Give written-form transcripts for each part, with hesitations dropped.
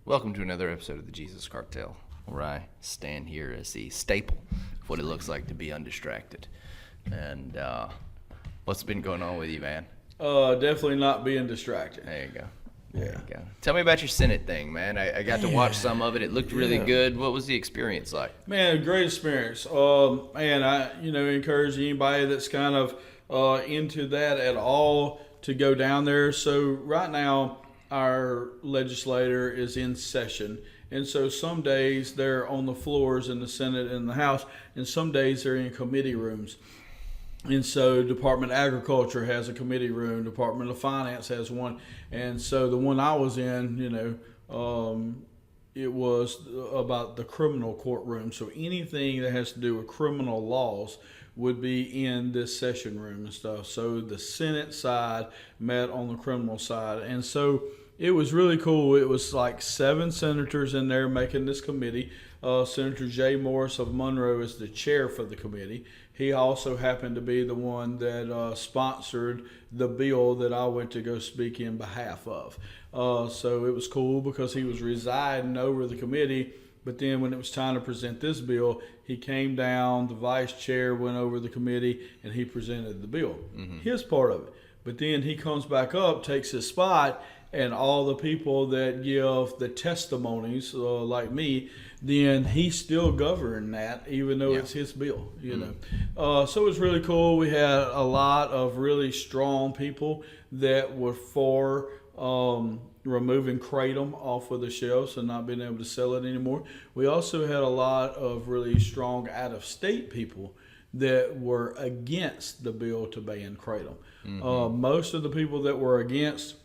Welcome to another episode of the Jesus Cartel, where I stand here as the staple of what it looks like to be undistracted. And what's been going on with you, man? Definitely not being distracted. There you go. There you go. Tell me about your Senate thing, man. I got to watch some of it. It looked really good. What was the experience like? Man, great experience. Man, I encourage anybody that's kind of into that at all to go down there. So right now, our legislator is in session. And so some days they're on the floors in the Senate and the House, and some days they're in committee rooms. And so Department of Agriculture has a committee room, Department of Finance has one. And so the one I was in, it was about the criminal courtroom. So anything that has to do with criminal laws would be in this session room and stuff. So the Senate side met on the criminal side. And so it was really cool. It was like 7 senators in there making this committee. Senator Jay Morris of Monroe is the chair for the committee. He also happened to be the one that sponsored the bill that I went to go speak in behalf of. So it was cool because he was residing over the committee. But then when it was time to present this bill, he came down, the vice chair went over the committee, and he presented the bill, his part of it. But then he comes back up, takes his spot, and all the people that give the testimonies, like me, then he still governed that, even though it's his bill, So it was really cool. We had a lot of really strong people that were for removing kratom off of the shelves and not being able to sell it anymore. We also had a lot of really strong out-of-state people that were against the bill to ban kratom. Most of the people that were against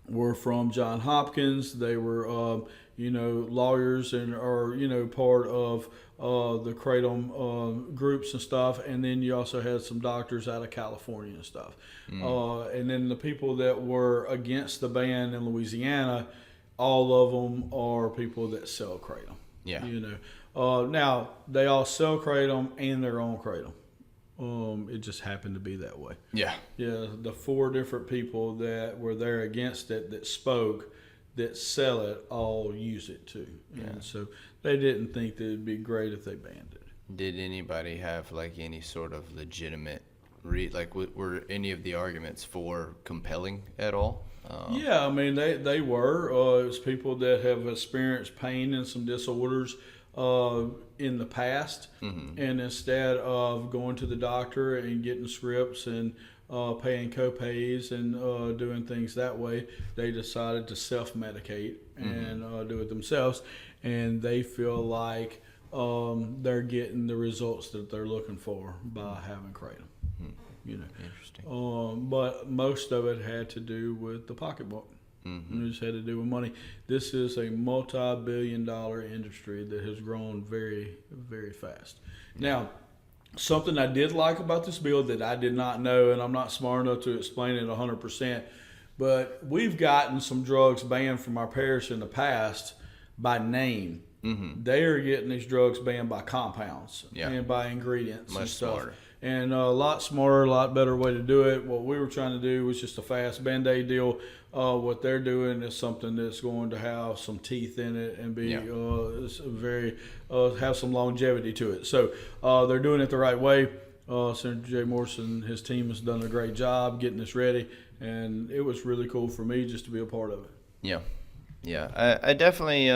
were from Johns Hopkins. They were, lawyers and part of the kratom groups and stuff. And then you also had some doctors out of California and stuff. And then the people that were against the ban in Louisiana, all of them are people that sell kratom. Yeah. Now they all sell kratom and their own kratom. It just happened to be that way. Yeah. Yeah, the 4 different people that were there against it that spoke, that sell it, all use it too. And so they didn't think that it'd be great if they banned it. Did anybody have like any sort of legitimate were any of the arguments for compelling at all? Yeah, I mean they were. It was people that have experienced pain and some disorders in the past, and instead of going to the doctor and getting scripts and paying co-pays and doing things that way, they decided to self-medicate and do it themselves, and they feel like they're getting the results that they're looking for by having kratom. Interesting. But most of it had to do with the pocketbook. It just had to do with money. This is a multi-billion-dollar industry that has grown very, very fast. Now, something I did like about this bill that I did not know, and I'm not smart enough to explain it 100%, but we've gotten some drugs banned from our parish in the past by name. They are getting these drugs banned by compounds and by ingredients and stuff. Smarter. And a lot smarter, a lot better way to do it. What we were trying to do was just a fast Band-Aid deal. What they're doing is something that's going to have some teeth in it and be have some longevity to it. So they're doing it the right way. Senator Jay Morris and his team has done a great job getting this ready, and it was really cool for me just to be a part of it. Yeah. I definitely,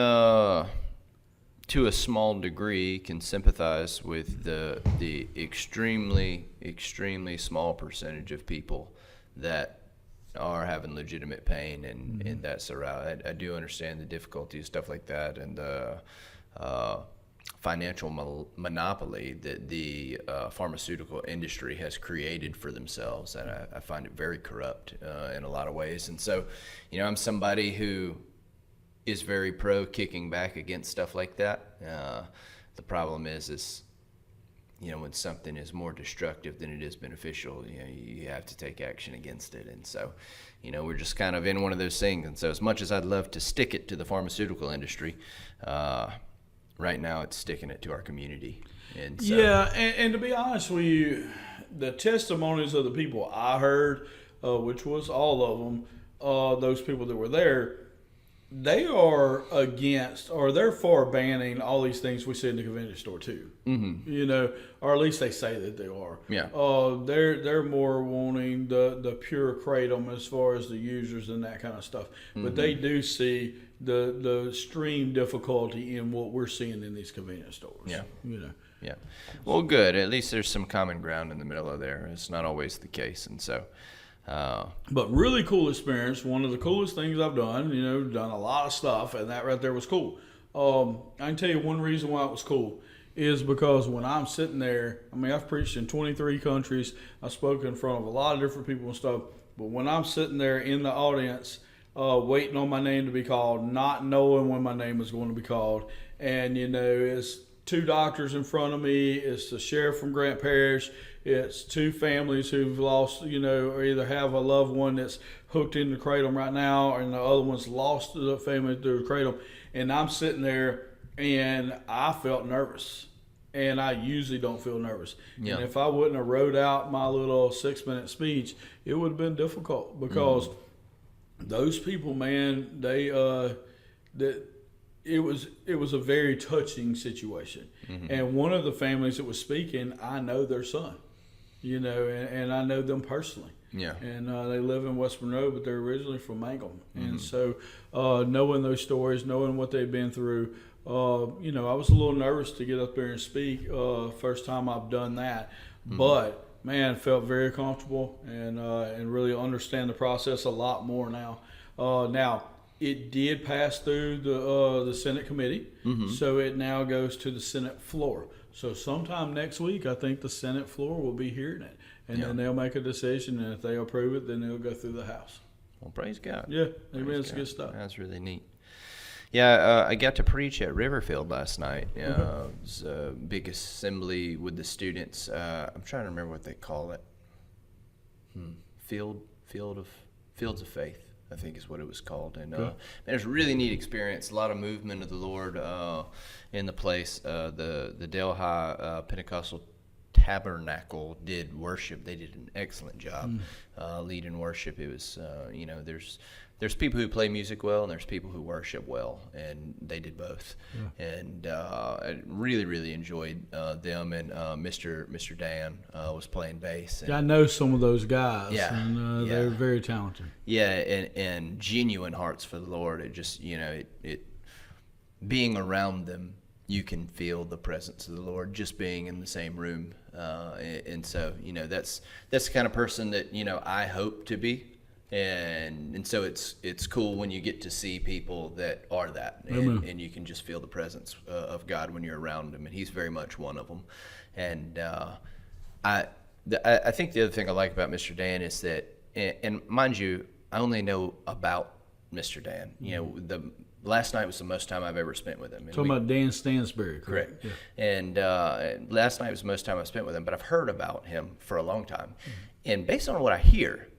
to a small degree, can sympathize with the extremely, extremely small percentage of people that are having legitimate pain and that's around. I do understand the difficulties, stuff like that, and the financial monopoly that the pharmaceutical industry has created for themselves, and I find it very corrupt in a lot of ways. And so, I'm somebody who is very pro kicking back against stuff like that. The problem is when something is more destructive than it is beneficial, you have to take action against it. And so, we're just kind of in one of those things. And so as much as I'd love to stick it to the pharmaceutical industry, right now it's sticking it to our community. And so, and to be honest with you, the testimonies of the people I heard, which was all of them, those people that were there, they are against, or they're for banning all these things we see in the convenience store too. Mm-hmm. Or at least they say that they are. Yeah. They're more wanting the pure kratom as far as the users and that kind of stuff. Mm-hmm. But they do see the extreme difficulty in what we're seeing in these convenience stores. Yeah. Yeah. Well, good. At least there's some common ground in the middle of there. It's not always the case, and so. But really cool experience. One of the coolest things I've done. Done a lot of stuff, and that right there was cool. I can tell you one reason why it was cool is because when I'm sitting there, I've preached in 23 countries. I've spoken in front of a lot of different people and stuff. But when I'm sitting there in the audience, waiting on my name to be called, not knowing when my name was going to be called, and it's 2 doctors in front of me, it's the sheriff from Grant Parish, it's 2 families who've lost, or either have a loved one that's hooked into kratom right now, and the other one's lost the family through kratom. And I'm sitting there, and I felt nervous. And I usually don't feel nervous. Yeah. And if I wouldn't have wrote out my little 6-minute speech, it would have been difficult because those people, man, it was a very touching situation. Mm-hmm. And one of the families that was speaking, I know their son, and I know them personally. Yeah. And they live in West Monroe, but they're originally from Mangum. Mm-hmm. And so knowing those stories, knowing what they've been through, I was a little nervous to get up there and speak. First time I've done that. Mm-hmm. But, man, felt very comfortable and really understand the process a lot more now. Now, it did pass through the Senate committee, so it now goes to the Senate floor. So sometime next week, I think the Senate floor will be hearing it, and then they'll make a decision, and if they approve it, then it'll go through the House. Well, praise God. Yeah, it's good stuff. That's really neat. Yeah, I got to preach at Riverfield last night. It was a big assembly with the students. I'm trying to remember what they call it. Fields of Faith, I think is what it was called. And it was a really neat experience. A lot of movement of the Lord in the place. The Delhi Pentecostal Tabernacle did worship. They did an excellent job leading worship. It was, there's people who play music well and there's people who worship well, and they did both. Yeah. And I really, really enjoyed them. And Mr. Dan was playing bass. And, I know some of those guys. Yeah, and they're very talented. Yeah, and genuine hearts for the Lord. It just, it being around them, you can feel the presence of the Lord just being in the same room. And so, that's the kind of person that, I hope to be. And so it's cool when you get to see people that are that, and you can just feel the presence of God when you're around him, and he's very much one of them. And I think the other thing I like about Mr. Dan is that, and mind you, I only know about Mr. Dan. The last night was the most time I've ever spent with him. Talking about Dan Stansberry, correct? Yeah. And last night was the most time I've spent with him, but I've heard about him for a long time. And based on what I hear,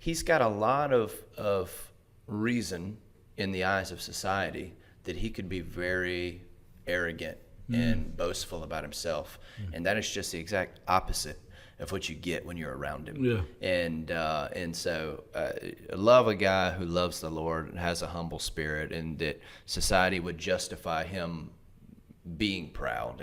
he's got a lot of reason in the eyes of society that he could be very arrogant and boastful about himself. And that is just the exact opposite of what you get when you're around him. Yeah. And so I love a guy who loves the Lord and has a humble spirit, and that society would justify him being proud,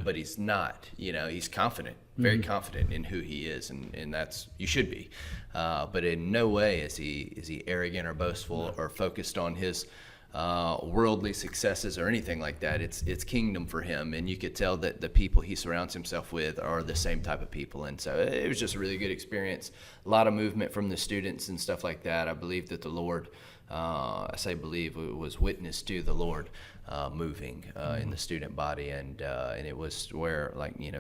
but he's not. He's confident, very confident in who he is, and that's, you should be. But in no way is he arrogant or boastful or focused on his worldly successes or anything like that. It's kingdom for him, and you could tell that the people he surrounds himself with are the same type of people. And so it was just a really good experience. A lot of movement from the students and stuff like that. I believe that the Lord, I say believe, it was witness to the Lord moving in the student body, and it was where,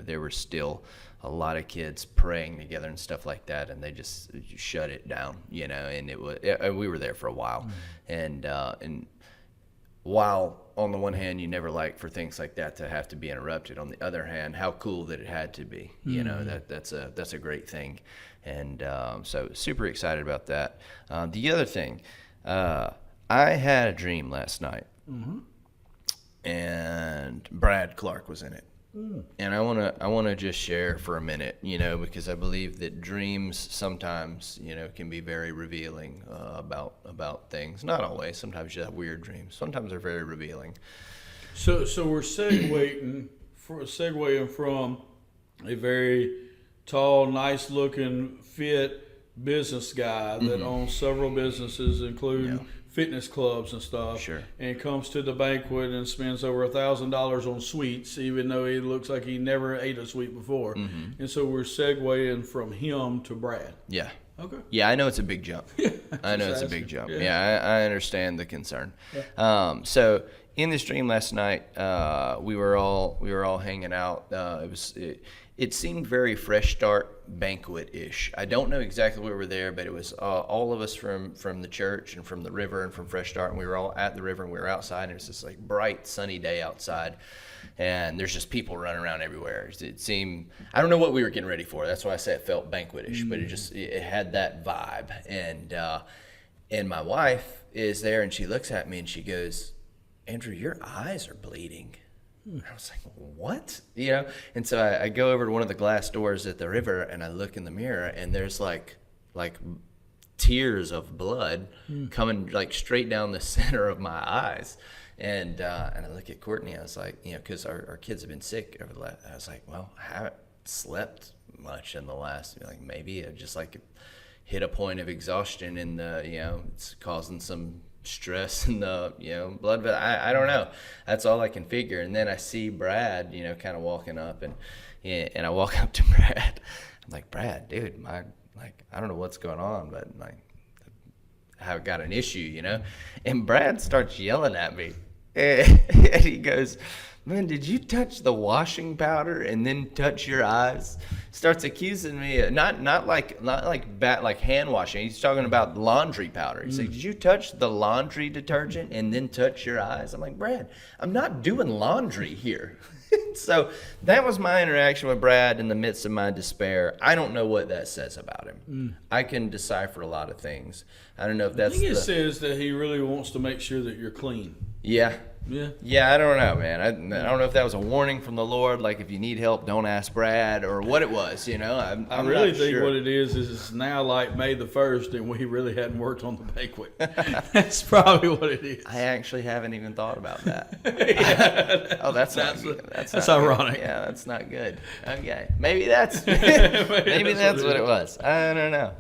there were still a lot of kids praying together and stuff like that, and they just shut it down, and it was, we were there for a while. And while on the one hand you never like for things like that to have to be interrupted, on the other hand, how cool that it had to be. That's a great thing. And so super excited about that. The other thing, I had a dream last night, and Brad Clark was in it. And I wanna just share for a minute, because I believe that dreams sometimes, can be very revealing about things. Not always. Sometimes you have weird dreams. Sometimes they're very revealing. So we're segueing from a very tall, nice looking, fit business guy that owns several businesses, including fitness clubs and stuff. Sure. And comes to the banquet and spends over $1,000 on sweets, even though he looks like he never ate a sweet before. And so we're segueing from him to Brad. Yeah. Okay. Yeah, I know it's a big jump. I know it's a big jump. Yeah, I understand the concern. So in this dream last night, we were all hanging out. It seemed very Fresh Start banquet-ish. I don't know exactly where we were there, but it was all of us from the church and from the river and from Fresh Start, and we were all at the river and we were outside, and it was this like bright sunny day outside, and there's just people running around everywhere. It seemed, I don't know what we were getting ready for. That's why I say it felt banquet-ish, but it had that vibe. And my wife is there, and she looks at me and she goes, "Andrew, your eyes are bleeding." And I was like, "What?" And so I go over to one of the glass doors at the river, and I look in the mirror, and there's like tears of blood coming like straight down the center of my eyes. And I look at Courtney, I was like, because our kids have been sick over the last, I was like, well, I haven't slept much in the last, maybe I just hit a point of exhaustion and it's causing some stress in the blood, but I don't know. That's all I can figure. And then I see Brad kind of walking up, and I walk up to Brad. I'm like, "Brad, dude, I don't know what's going on, but I've got an issue," and Brad starts yelling at me, and he goes, "Man, did you touch the washing powder and then touch your eyes?" Starts accusing me, not like hand washing. He's talking about laundry powder. He's like, "Did you touch the laundry detergent and then touch your eyes?" I'm like, "Brad, I'm not doing laundry here." So that was my interaction with Brad in the midst of my despair. I don't know what that says about him. I can decipher a lot of things. I don't know if that's. I think it says that he really wants to make sure that you're clean. Yeah. Yeah, I don't know, man. I don't know if that was a warning from the Lord, like if you need help, don't ask Brad, or what it was. I really think what it is it's now like May the 1st, and we really hadn't worked on the banquet. That's probably what it is. I actually haven't even thought about that. Oh, that's ironic. Yeah, that's not good. Okay, maybe that's maybe that's what it was. I don't know.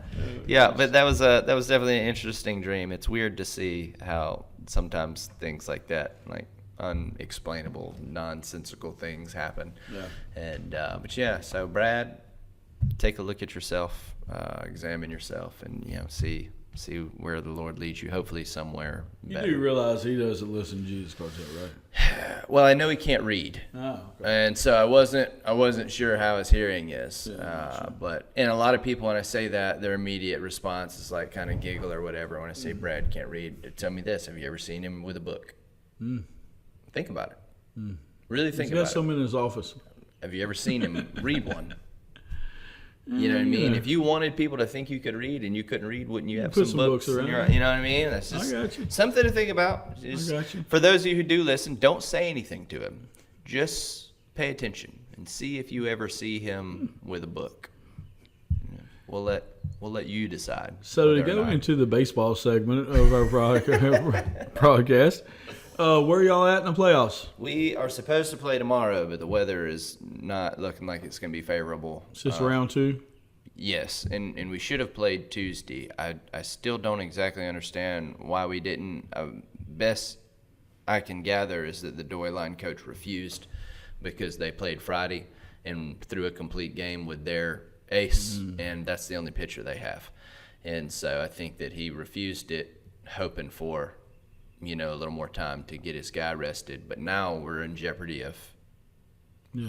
Yeah, but that was definitely an interesting dream. It's weird to see how sometimes things like that, like unexplainable, nonsensical things happen. Yeah. And but so Brad, take a look at yourself, examine yourself, and see where the Lord leads you. Hopefully somewhere better. You do realize he doesn't listen to Jesus Cartel, right? Well, I know he can't read. Oh, okay. And so I wasn't sure how his hearing is. And a lot of people, when I say that, their immediate response is like kind of giggle or whatever. When I say Brad can't read, tell me this: have you ever seen him with a book? Think about it. Really think about it. He's got some in his office. Have you ever seen him read one? You know what I mean? If you wanted people to think you could read and you couldn't read, wouldn't you have some books around? You know what I mean? That's just I got you. Something to think about. I got you. For those of you who do listen, don't say anything to him. Just pay attention and see if you ever see him with a book. We'll let you decide. So to go into the baseball segment of our broadcast, where are y'all at in the playoffs? We are supposed to play tomorrow, but the weather is not looking like it's going to be favorable. Is this round 2? Yes, and we should have played Tuesday. I still don't exactly understand why we didn't. Best I can gather is that the Doy line coach refused because they played Friday and threw a complete game with their ace, and that's the only pitcher they have. And so I think that he refused it, hoping for a little more time to get his guy rested. But now we're in jeopardy of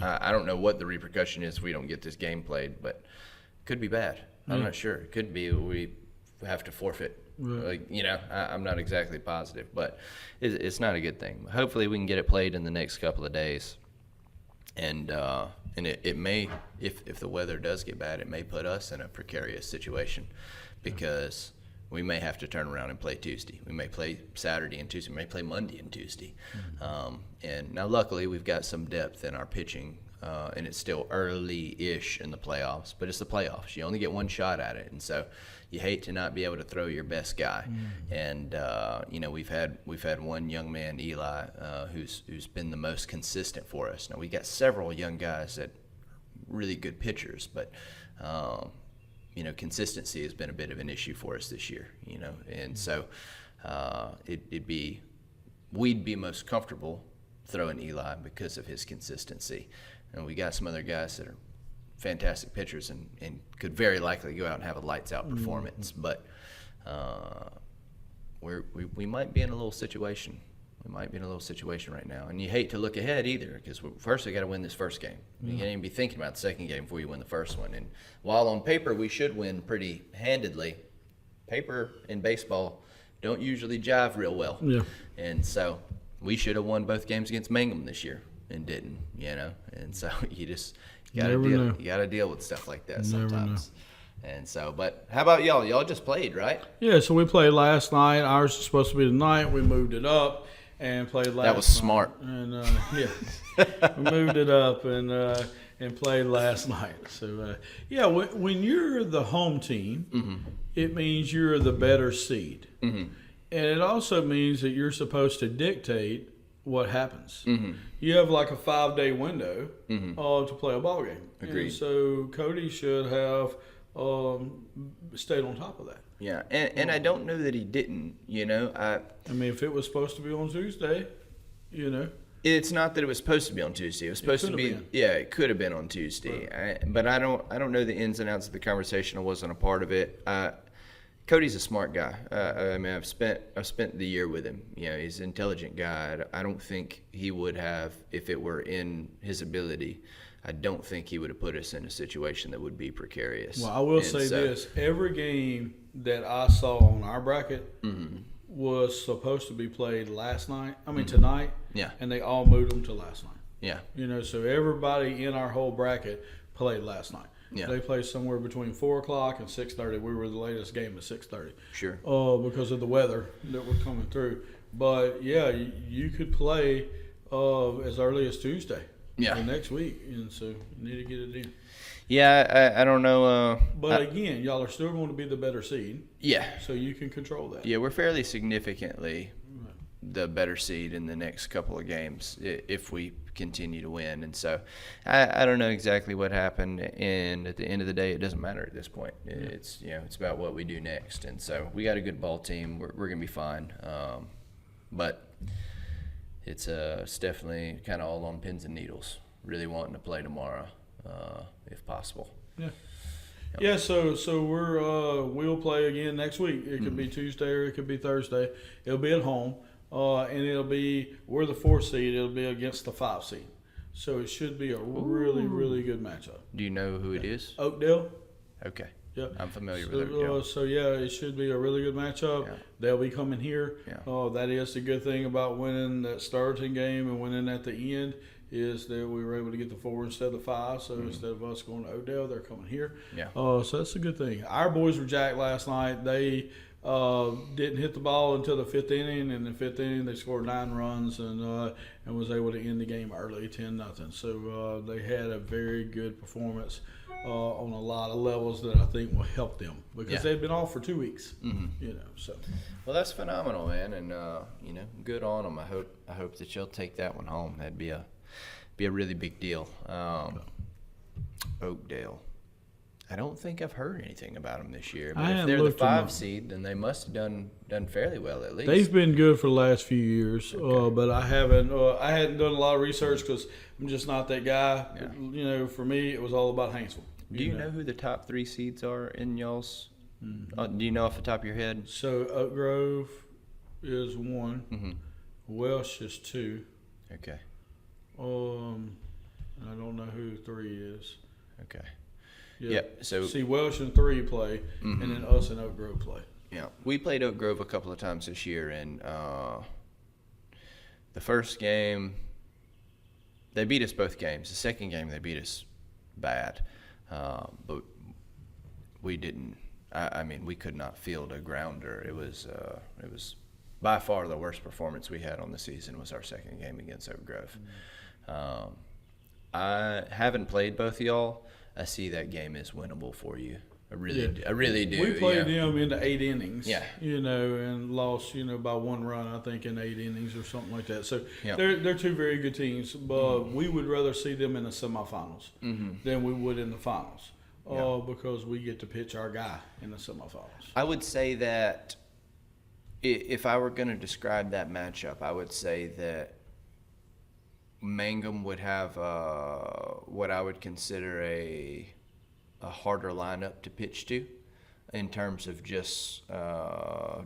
I don't know what the repercussion is if we don't get this game played, but it could be bad. I'm not sure. It could be we have to forfeit. Right. I'm not exactly positive, but it's not a good thing. Hopefully we can get it played in the next couple of days. And it may, if the weather does get bad, it may put us in a precarious situation because we may have to turn around and play Tuesday. We may play Saturday and Tuesday. We may play Monday and Tuesday. And now, luckily, we've got some depth in our pitching and it's still early-ish in the playoffs, but it's the playoffs. You only get one shot at it, and so you hate to not be able to throw your best guy. And we've had one young man, Eli, who's been the most consistent for us. Now we got several young guys that are really good pitchers, but consistency has been a bit of an issue for us this year. And so we'd be most comfortable throwing Eli because of his consistency. And we got some other guys that are fantastic pitchers and could very likely go out and have a lights-out performance. But we might be in a little situation. We might be in a little situation right now. And you hate to look ahead either, because first we got to win this first game. You can't even be thinking about the second game before you win the first one. And while on paper we should win pretty handedly, paper in baseball don't usually jive real well. Yeah. And so we should have won both games against Mangum this year and didn't, And so you gotta deal with stuff like that sometimes. And so, but how about y'all? Y'all just played, right? Yeah, so we played last night. Ours was supposed to be tonight. We moved it up and played last night. That was smart. And we moved it up and played last night. So when you're the home team, it means you're the better seed. And it also means that you're supposed to dictate what happens. You have like a 5-day window to play a ball game. Agreed. And so Cody should have stayed on top of that. Yeah, and I don't know that he didn't. I mean, if it was supposed to be on Tuesday, It's not that it was supposed to be on Tuesday. It was supposed to be. Yeah, it could have been on Tuesday. Right. But I don't know the ins and outs of the conversation. I wasn't a part of it. Cody's a smart guy. I've spent the year with him. He's an intelligent guy. I don't think he would have, if it were in his ability, I don't think he would have put us in a situation that would be precarious. Well, I will say this. Every game that I saw on our bracket was supposed to be played last night. I mean, tonight. Yeah. And they all moved them to last night. Yeah. So everybody in our whole bracket played last night. Yeah. They played somewhere between 4 o'clock and 6:30. We were the latest game at 6:30. Sure. Because of the weather that was coming through. But yeah, you could play as early as Tuesday. Yeah. Next week, and so you need to get it in. Yeah, I don't know. But again, y'all are still going to be the better seed. Yeah. So you can control that. Yeah, we're fairly significantly the better seed in the next couple of games if we continue to win. And so I don't know exactly what happened, and at the end of the day, it doesn't matter at this point. It's it's about what we do next. And so we got a good ball team. We're gonna be fine. But it's definitely kind of all on pins and needles. Really wanting to play tomorrow, if possible. Yeah. Yeah, so we'll play again next week. It could be Tuesday or it could be Thursday. It'll be at home. And we're the 4th seed. It'll be against the 5 seed. So it should be a really, really good matchup. Do you know who it is? Oakdale. Okay. Yeah. I'm familiar with Oakdale. It should be a really good matchup. Yeah. They'll be coming here. Yeah. That is the good thing about winning that starting game and winning at the end is that we were able to get the 4 instead of the 5. So instead of us going to Oakdale, they're coming here. Yeah. So that's a good thing. Our boys were jacked last night. They didn't hit the ball until the 5th inning. In the 5th inning, they scored 9 runs and was able to end the game early, 10-0. So they had a very good performance on a lot of levels that I think will help them because they've been off for 2 weeks. So. Well, that's phenomenal, man, and good on them. I hope that you'll take that one home. That'd be a really big deal. Oakdale. I don't think I've heard anything about them this year. But if they're the 5 seed, then they must have done fairly well at least. They've been good for the last few years, but I hadn't done a lot of research because I'm just not that guy. Yeah. For me, it was all about Haynesville. Do you know who the top 3 seeds are in y'all's? Do you know off the top of your head? So Oak Grove is 1. Welsh is 2. Okay. I don't know who 3 is. Okay. Yeah. So see, Welsh and 3 play, and then us and Oak Grove play. Yeah, we played Oak Grove a couple of times this year, and the first game they beat us both games. The second game they beat us bad, but we didn't. I mean, we could not field a grounder. It was by far the worst performance we had on the season was our second game against Oak Grove. I haven't played both of y'all. I see that game is winnable for you. I really do. We played yeah. them into 8 innings, Yeah. and lost, by 1 run, I think, in 8 innings or something like that. So Yeah. they're 2 very good teams, but we would rather see them in the semifinals than we would in the finals, because we get to pitch our guy in the semifinals. I would say that if I were going to describe that matchup, I would say that Mangum would have what I would consider a harder lineup to pitch to in terms of just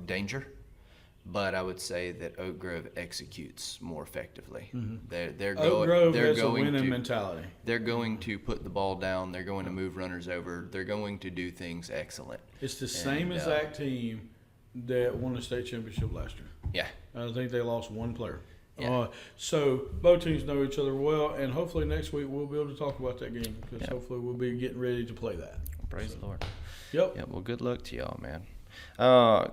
danger. But I would say that Oak Grove executes more effectively. They're Oak Grove they're has going a winning to, mentality. They're going to put the ball down. They're going to move runners over. They're going to do things excellent. It's the same exact team that won the state championship last year. Yeah. I think they lost 1 player. Yeah. So both teams know each other well, and hopefully next week we'll be able to talk about that game because hopefully we'll be getting ready to play that. Praise the Lord. Yep. Yeah. Well, good luck to y'all, man.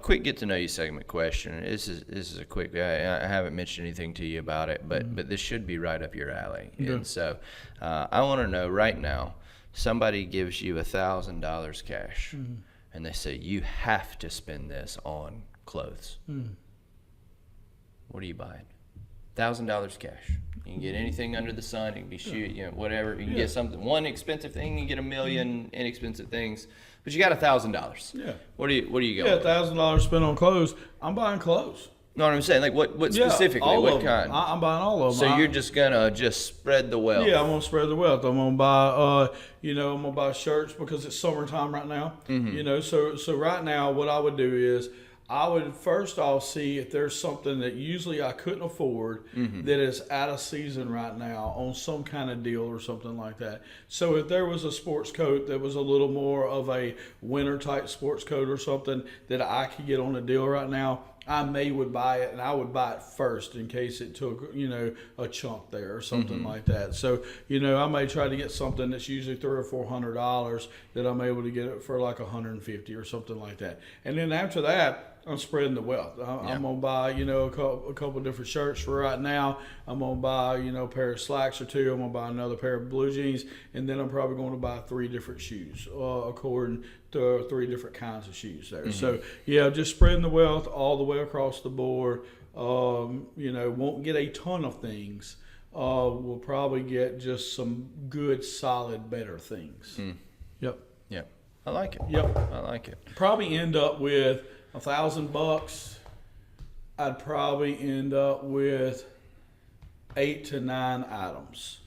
Quick get to know you segment question. This is a quick. I haven't mentioned anything to you about it, but this should be right up your alley. Okay. And so, I want to know right now. Somebody gives you $1,000 cash, and they say you have to spend this on clothes. What are you buying? $1,000 cash. You can get anything under the sun. It can be whatever. You can get something, one expensive thing. You can get a million inexpensive things, but you got $1,000. Yeah. What do you go? Yeah, with? $1,000 spent on clothes. I'm buying clothes. Know what I'm saying? Like what specifically? all What of them. kind? I'm buying all of them. So you're just gonna spread the wealth. Yeah, I'm gonna spread the wealth. I'm gonna buy, I'm gonna buy shirts because it's summertime right now. So right now, what I would do is I would first off see if there's something that usually I couldn't afford that is out of season right now on some kind of deal or something like that. So if there was a sports coat that was a little more of a winter type sports coat or something that I could get on a deal right now, I would buy it, and I would buy it first in case it took, a chunk there or something like that. So, I may try to get something that's usually $300 or $400 that I'm able to get it for like $150 or something like that. And then after that, I'm spreading the wealth. I'm gonna buy, a couple different shirts for right now. I'm gonna buy, a pair of slacks or 2. I'm gonna buy another pair of blue jeans, and then I'm probably going to buy 3 different shoes, according to 3 different kinds of shoes there. So just spreading the wealth all the way across the board. Won't get a ton of things. We'll probably get just some good, solid, better things. Yep. Yep. I like it. Yep. I like it. Probably end up with $1,000. I'd probably end up with 8 to 9 items.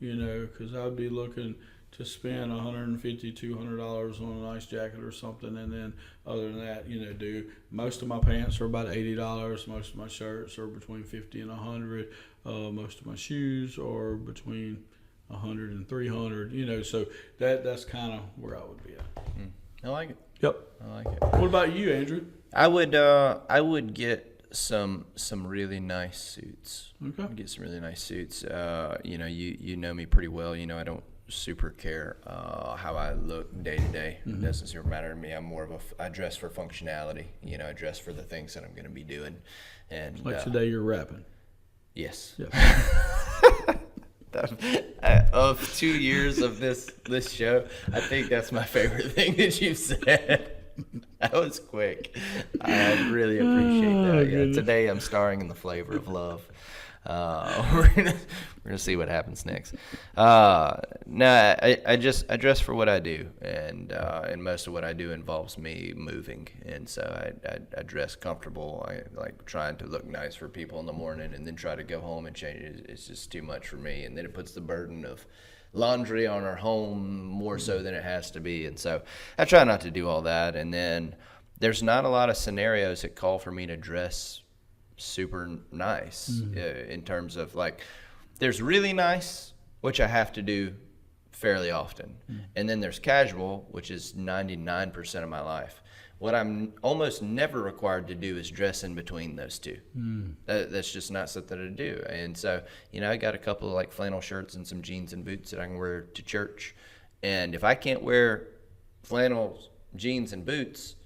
Because I'd be looking to spend $150, $200 on a nice jacket or something, and then other than that, most of my pants are about $80. Most of my shirts are between $50 and $100. Most of my shoes are between $100 and $300. So that's kind of where I would be at. I like it. Yep. I like it. What about you, Andrew? I would get some really nice suits. Okay. I'd get some really nice suits. You know me pretty well. I don't super care how I look day to day. It doesn't super matter to me. I'm more of I dress for functionality. I dress for the things that I'm going to be doing. And Like today, you're rapping. Yes. Yep. Of 2 years of this show, I think that's my favorite thing that you've said. That was quick. I really appreciate that. Yeah, today I'm starring in The Flavor of Love. We're gonna see what happens next. I dress for what I do, and most of what I do involves me moving, and so I dress comfortable. I like trying to look nice for people in the morning, and then try to go home and change it. It's just too much for me, and then it puts the burden of laundry on our home more so than it has to be, and so I try not to do all that. And then there's not a lot of scenarios that call for me to dress super nice in terms of there's really nice, which I have to do fairly often, and then there's casual, which is 99% of my life. What I'm almost never required to do is dress in between those two. That's just not something to do. And so I got a couple of flannel shirts and some jeans and boots that I can wear to church, and if I can't wear flannel jeans and boots,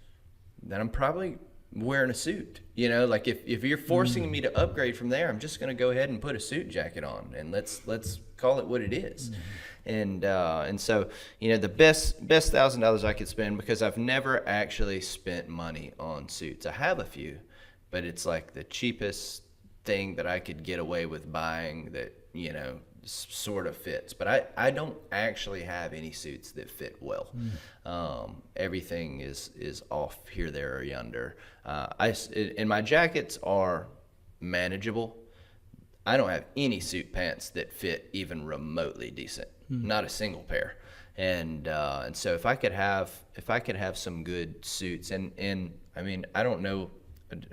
then I'm probably wearing a suit. You know, like if you're forcing me to upgrade from there, I'm just going to go ahead and put a suit jacket on, and let's call it what it is. And so, you know, the best $1,000 I could spend, because I've never actually spent money on suits. I have a few, but it's like the cheapest thing that I could get away with buying that, you know, sort of fits. But I don't actually have any suits that fit well. Everything is off here, there, or yonder. And my jackets are manageable. I don't have any suit pants that fit even remotely decent. Not a single pair. And so if I could have some good suits, and I mean, I don't know,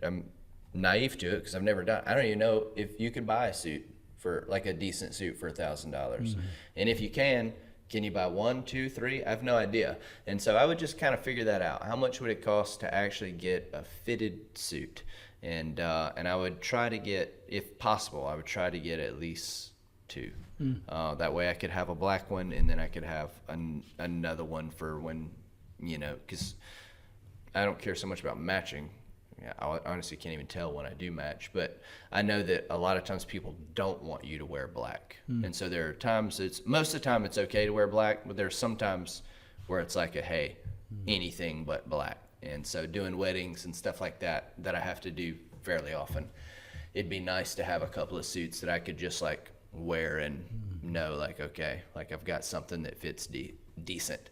I'm naive to it because I've never done. I don't even know if you could buy a suit for like a decent suit for $1,000. And if you can you buy 1, 2, 3? I have no idea. And so I would just kind of figure that out. How much would it cost to actually get a fitted suit? And I would try to get, if possible, I would try to get at least 2. That way I could have a black one, and then I could have another one for when, you know, because I don't care so much about matching. I honestly can't even tell when I do match, but I know that a lot of times people don't want you to wear black. And so there are times most of the time it's okay to wear black, but there's sometimes where it's like hey, anything but black. And so doing weddings and stuff like that I have to do fairly often, it'd be nice to have a couple of suits that I could just like wear and know like, okay, like I've got something that fits decent.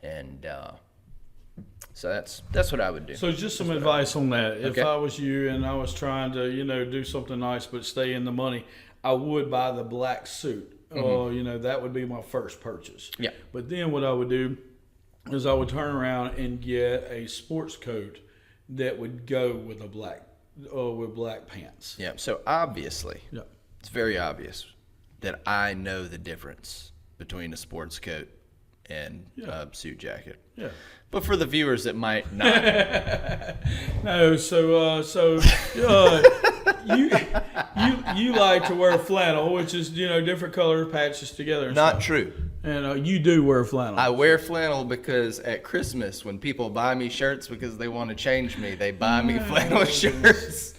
And so that's what I would do. So just some advice on that. If I was you and I was trying to, you know, do something nice but stay in the money, I would buy the black suit. You know, that would be my first purchase. Yeah. But then what I would do is I would turn around and get a sports coat that would go with a with black pants. Yeah. So obviously, it's very obvious that I know the difference between a sports coat and a suit jacket. Yeah. But for the viewers that might not. No, so you like to wear flannel, which is, you know, different color patches together. And Not stuff. true. And you do wear flannel. I wear flannel because at Christmas, when people buy me shirts because they want to change me, they buy me flannel shirts.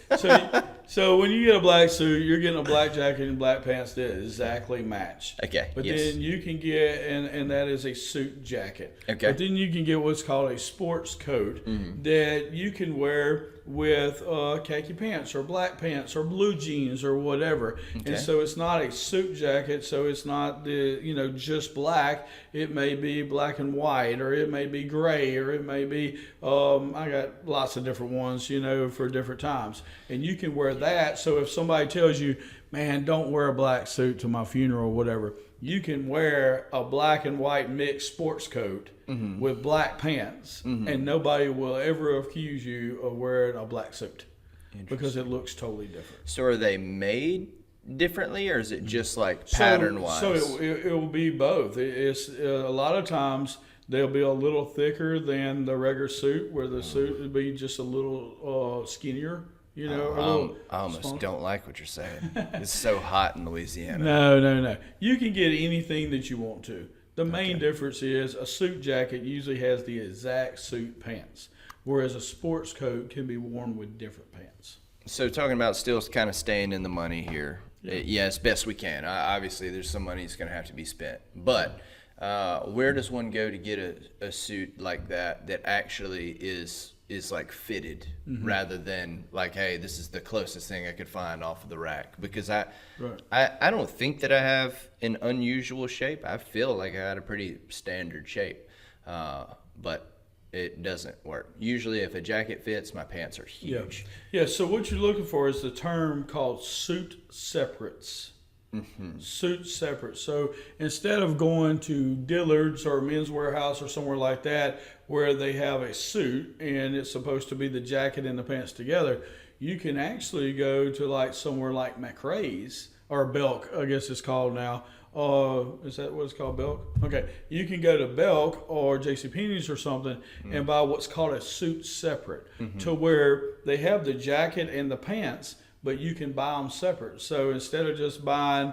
So when you get a black suit, you're getting a black jacket and black pants that exactly match. Okay. But yes. then you can get, and that is a suit jacket. Okay. But then you can get what's called a sports coat that you can wear with khaki pants or black pants or blue jeans or whatever. Okay. And so it's not a suit jacket, so it's not the, you know, just black. It may be black and white, or it may be gray, or it may be I got lots of different ones, you know, for different times. And you can wear that. So if somebody tells you, man, don't wear a black suit to my funeral or whatever, you can wear a black and white mixed sports coat with black pants, and nobody will ever accuse you of wearing a black suit because it looks totally different. So are they made differently, or is it just like pattern wise? So it will be both. It's a lot of times they'll be a little thicker than the regular suit, where the suit would be just a little skinnier. You know, I almost don't like what you're saying. It's so hot in Louisiana. No. You can get anything that you want to. The main difference is a suit jacket usually has the exact suit pants, whereas a sports coat can be worn with different pants. So talking about still kind of staying in the money here. Yeah, as best we can. Obviously, there's some money that's going to have to be spent. But where does one go to get a suit like that actually is like fitted rather than like, hey, this is the closest thing I could find off of the rack? Because I don't think that I have an unusual shape. I feel like I had a pretty standard shape, but it doesn't work. Usually if a jacket fits, my pants are huge. Yeah, so what you're looking for is the term called suit separates. Suit separate. So instead of going to Dillard's or Men's Warehouse or somewhere like that where they have a suit and it's supposed to be the jacket and the pants together, you can actually go to like somewhere like McRae's or Belk, I guess it's called now. Is that what it's called, Belk? Okay, you can go to Belk or JCPenney's or something and buy what's called a suit separate, to where they have the jacket and the pants, but you can buy them separate. So instead of just buying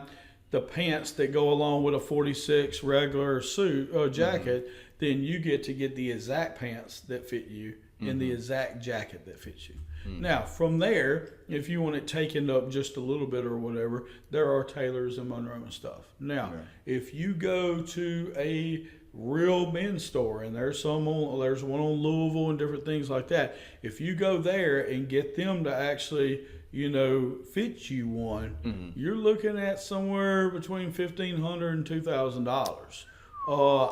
the pants that go along with a 46 regular suit or jacket, then you get to get the exact pants that fit you in the exact jacket that fits you. Now, from there, if you want it taken up just a little bit or whatever, there are tailors in Monroe and stuff. Now, if you go to a real men's store, and there's one on Louisville and different things like that, if you go there and get them to actually, fit you one, you're looking at somewhere between $1,500 and $2,000.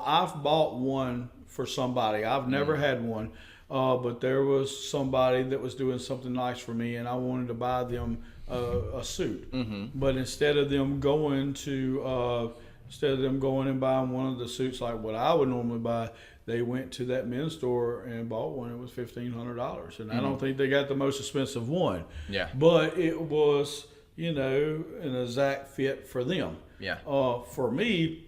I've bought one for somebody. I've never had one. But there was somebody that was doing something nice for me, and I wanted to buy them a suit. But instead of them going and buying one of the suits like what I would normally buy, they went to that men's store and bought one. It was $1,500, and I don't think they got the most expensive one. Yeah. But it was, an exact fit for them. Yeah. For me,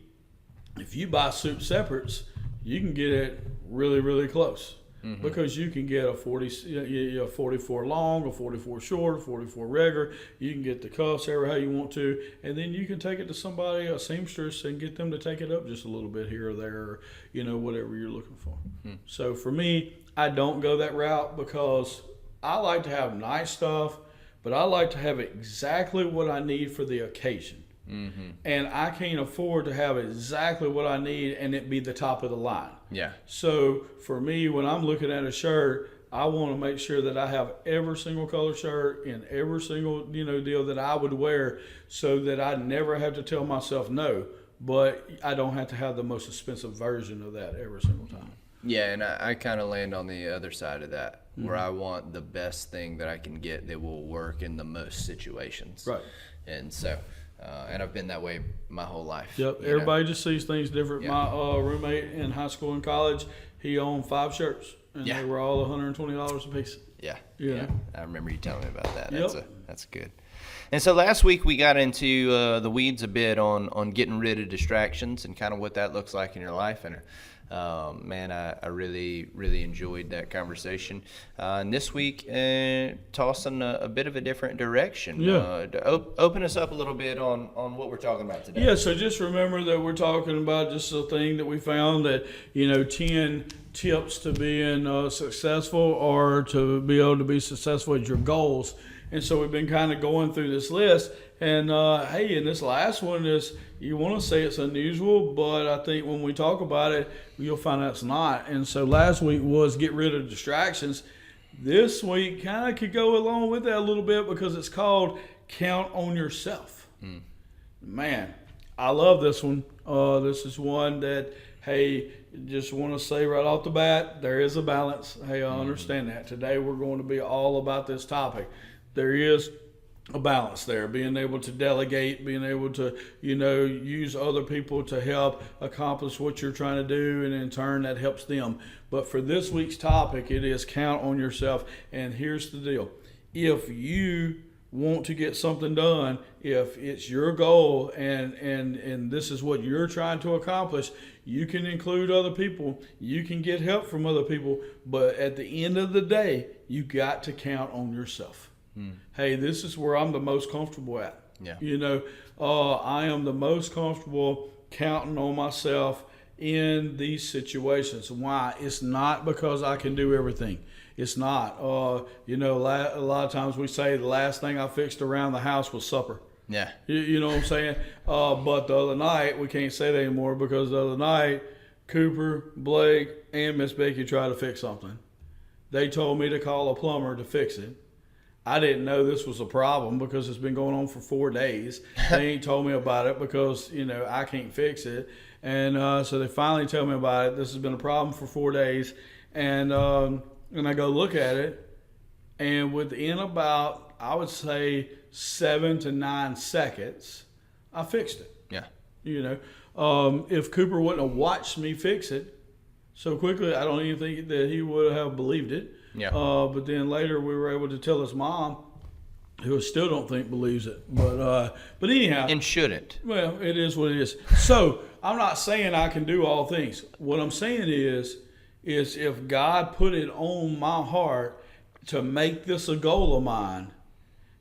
if you buy suit separates, you can get it really, really close. Because you can get a 44 long, a 44 short, a 44 regular. You can get the cuffs however you want to, and then you can take it to somebody, a seamstress, and get them to take it up just a little bit here or there, or, whatever you're looking for. So for me, I don't go that route because I like to have nice stuff, but I like to have exactly what I need for the occasion. And I can't afford to have exactly what I need and it be the top of the line. Yeah. So for me, when I'm looking at a shirt, I want to make sure that I have every single color shirt in every single deal that I would wear, so that I never have to tell myself no, but I don't have to have the most expensive version of that every single time. Yeah, and I kind of land on the other side of that, where I want the best thing that I can get that will work in the most situations. Right. And so, and I've been that way my whole life. Yep. Everybody just sees things different. Yeah. My roommate in high school and college, he owned 5 shirts, and they were all $120 a piece. Yeah. Yeah. I remember you telling me about that. Yep. That's good. And so last week we got into the weeds a bit on getting rid of distractions and kind of what that looks like in your life. And man, I really, really enjoyed that conversation. And this week, tossing a bit of a different direction. Yeah. To open us up a little bit on what we're talking about today. Yeah, so just remember that we're talking about just a thing that we found that, 10 tips to being successful, or to be able to be successful at your goals. And so we've been kind of going through this list. And, and this last one is, you want to say it's unusual, but I think when we talk about it, you'll find out it's not. And so last week was get rid of distractions. This week kind of could go along with that a little bit, because it's called count on yourself. Man, I love this one. This is one that, just want to say right off the bat, there is a balance. I understand that. Today we're going to be all about this topic. There is a balance there, being able to delegate, being able to, use other people to help accomplish what you're trying to do, and in turn that helps them. But for this week's topic, it is count on yourself. And here's the deal. If you want to get something done, if it's your goal and this is what you're trying to accomplish, you can include other people, you can get help from other people, but at the end of the day, you got to count on yourself. Hey, this is where I'm the most comfortable at. Yeah. I am the most comfortable counting on myself in these situations. Why? It's not because I can do everything. It's not. A lot of times we say the last thing I fixed around the house was supper. Yeah. You know what I'm saying? But the other night, we can't say that anymore, because the other night, Cooper, Blake, and Miss Becky tried to fix something. They told me to call a plumber to fix it. I didn't know this was a problem because it's been going on for 4 days. They ain't told me about it because, I can't fix it. And so they finally tell me about it. This has been a problem for 4 days. And I go look at it. And within about, I would say, 7 to 9 seconds, I fixed it. Yeah. If Cooper wouldn't have watched me fix it so quickly, I don't even think that he would have believed it. Yeah. But then later we were able to tell his mom, who I still don't think believes it. But anyhow. And shouldn't. Well, it is what it is. So I'm not saying I can do all things. What I'm saying is if God put it on my heart to make this a goal of mine,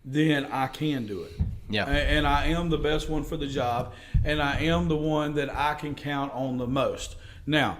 then I can do it. Yeah. And I am the best one for the job, and I am the one that I can count on the most. Now,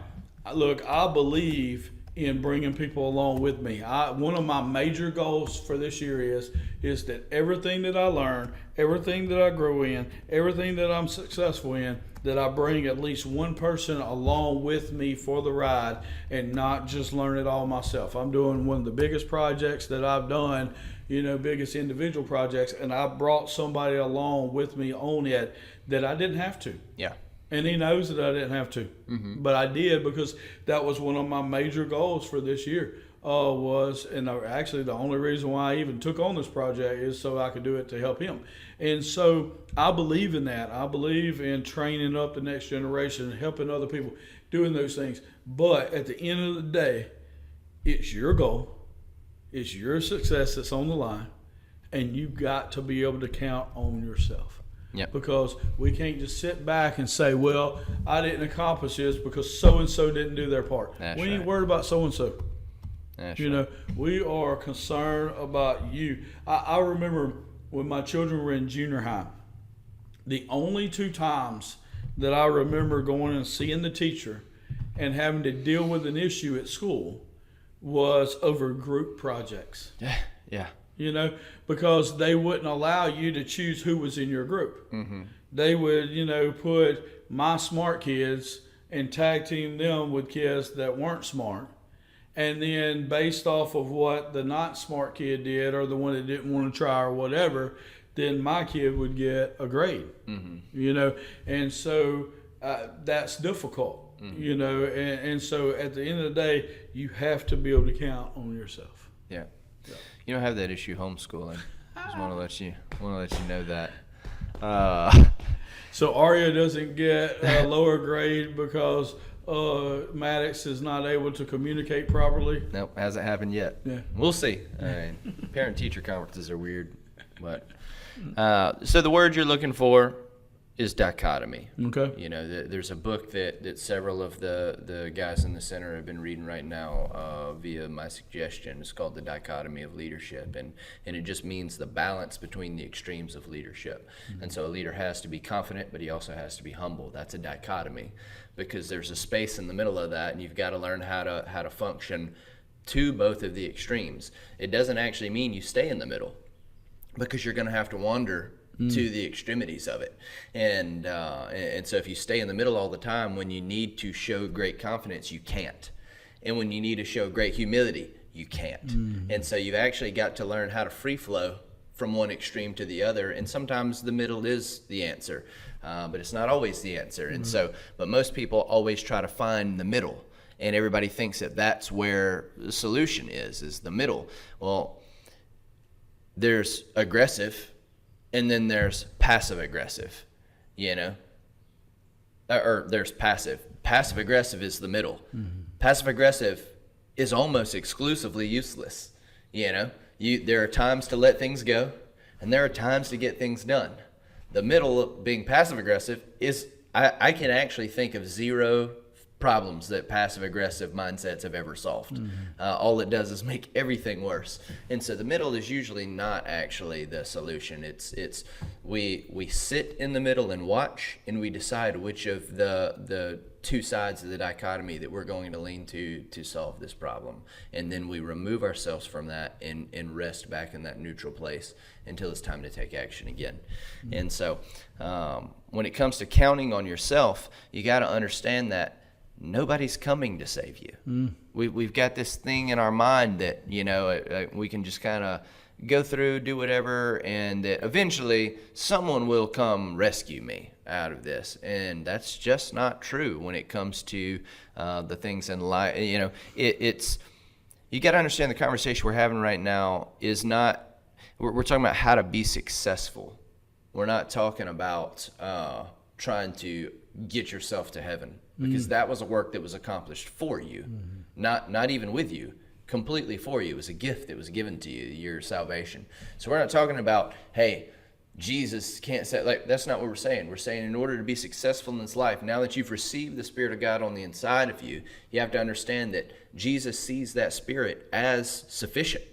look, I believe in bringing people along with me. One of my major goals for this year is that everything that I learn, everything that I grow in, everything that I'm successful in, that I bring at least one person along with me for the ride and not just learn it all myself. I'm doing one of the biggest projects that I've done, biggest individual projects, and I brought somebody along with me on it that I didn't have to. Yeah. And he knows that I didn't have to, but I did because that was one of my major goals for this year. Actually the only reason why I even took on this project is so I could do it to help him. And so I believe in that. I believe in training up the next generation and helping other people doing those things. But at the end of the day, it's your goal, it's your success that's on the line, and you got to be able to count on yourself. Yep. Because we can't just sit back and say, well, I didn't accomplish this because so-and-so didn't do their part. That's we ain't right. worried about so-and-so. That's We are concerned about you. I remember when my children were in junior high, the only 2 times that I remember going and seeing the teacher and having to deal with an issue at school was over group projects. Yeah. Because they wouldn't allow you to choose who was in your group. Mm-hmm. They would, put my smart kids and tag team them with kids that weren't smart. And then based off of what the not smart kid did or the one that didn't want to try or whatever, then my kid would get a grade, And so that's difficult, And so at the end of the day, you have to be able to count on yourself. Yeah. You don't have that issue homeschooling. Just want to let you know that. So Arya doesn't get a lower grade because Maddox is not able to communicate properly. Nope, hasn't happened yet. Yeah. We'll see. Parent-teacher conferences are weird, but so the word you're looking for is dichotomy. Okay. There's a book that several of the guys in the center have been reading right now via my suggestion. It's called The Dichotomy of Leadership, and it just means the balance between the extremes of leadership. Mm-hmm. And so a leader has to be confident, but he also has to be humble. That's a dichotomy because there's a space in the middle of that, and you've got to learn how to function to both of the extremes. It doesn't actually mean you stay in the middle because you're going to have to wander to the extremities of it. And so if you stay in the middle all the time, when you need to show great confidence, you can't. And when you need to show great humility, you can't. And so you've actually got to learn how to free flow from one extreme to the other. And sometimes the middle is the answer, but it's not always the answer. And but most people always try to find the middle. And everybody thinks that that's where the solution is the middle. Well, there's aggressive, and then there's passive aggressive, or there's passive. Passive aggressive is the middle. Mm-hmm. Passive aggressive is almost exclusively useless. There are times to let things go, and there are times to get things done. The middle, being passive aggressive, is I can actually think of 0 problems that passive aggressive mindsets have ever solved. All it does is make everything worse. And so the middle is usually not actually the solution. It's we sit in the middle and watch, and we decide which of the 2 sides of the dichotomy that we're going to lean to solve this problem. And then we remove ourselves from that and rest back in that neutral place until it's time to take action again. And so when it comes to counting on yourself, you got to understand that nobody's coming to save you. We've got this thing in our mind that, we can just kind of go through, do whatever, and that eventually someone will come rescue me out of this. And that's just not true when it comes to the things in life. It's you got to understand the conversation we're having right now is not, we're talking about how to be successful. We're not talking about trying to get yourself to heaven, because that was a work that was accomplished for you, not even with you, completely for you. It was a gift that was given to you, your salvation. So we're not talking about, hey, Jesus can't say, that's not what we're saying. We're saying in order to be successful in this life, now that you've received the Spirit of God on the inside of you, you have to understand that Jesus sees that Spirit as sufficient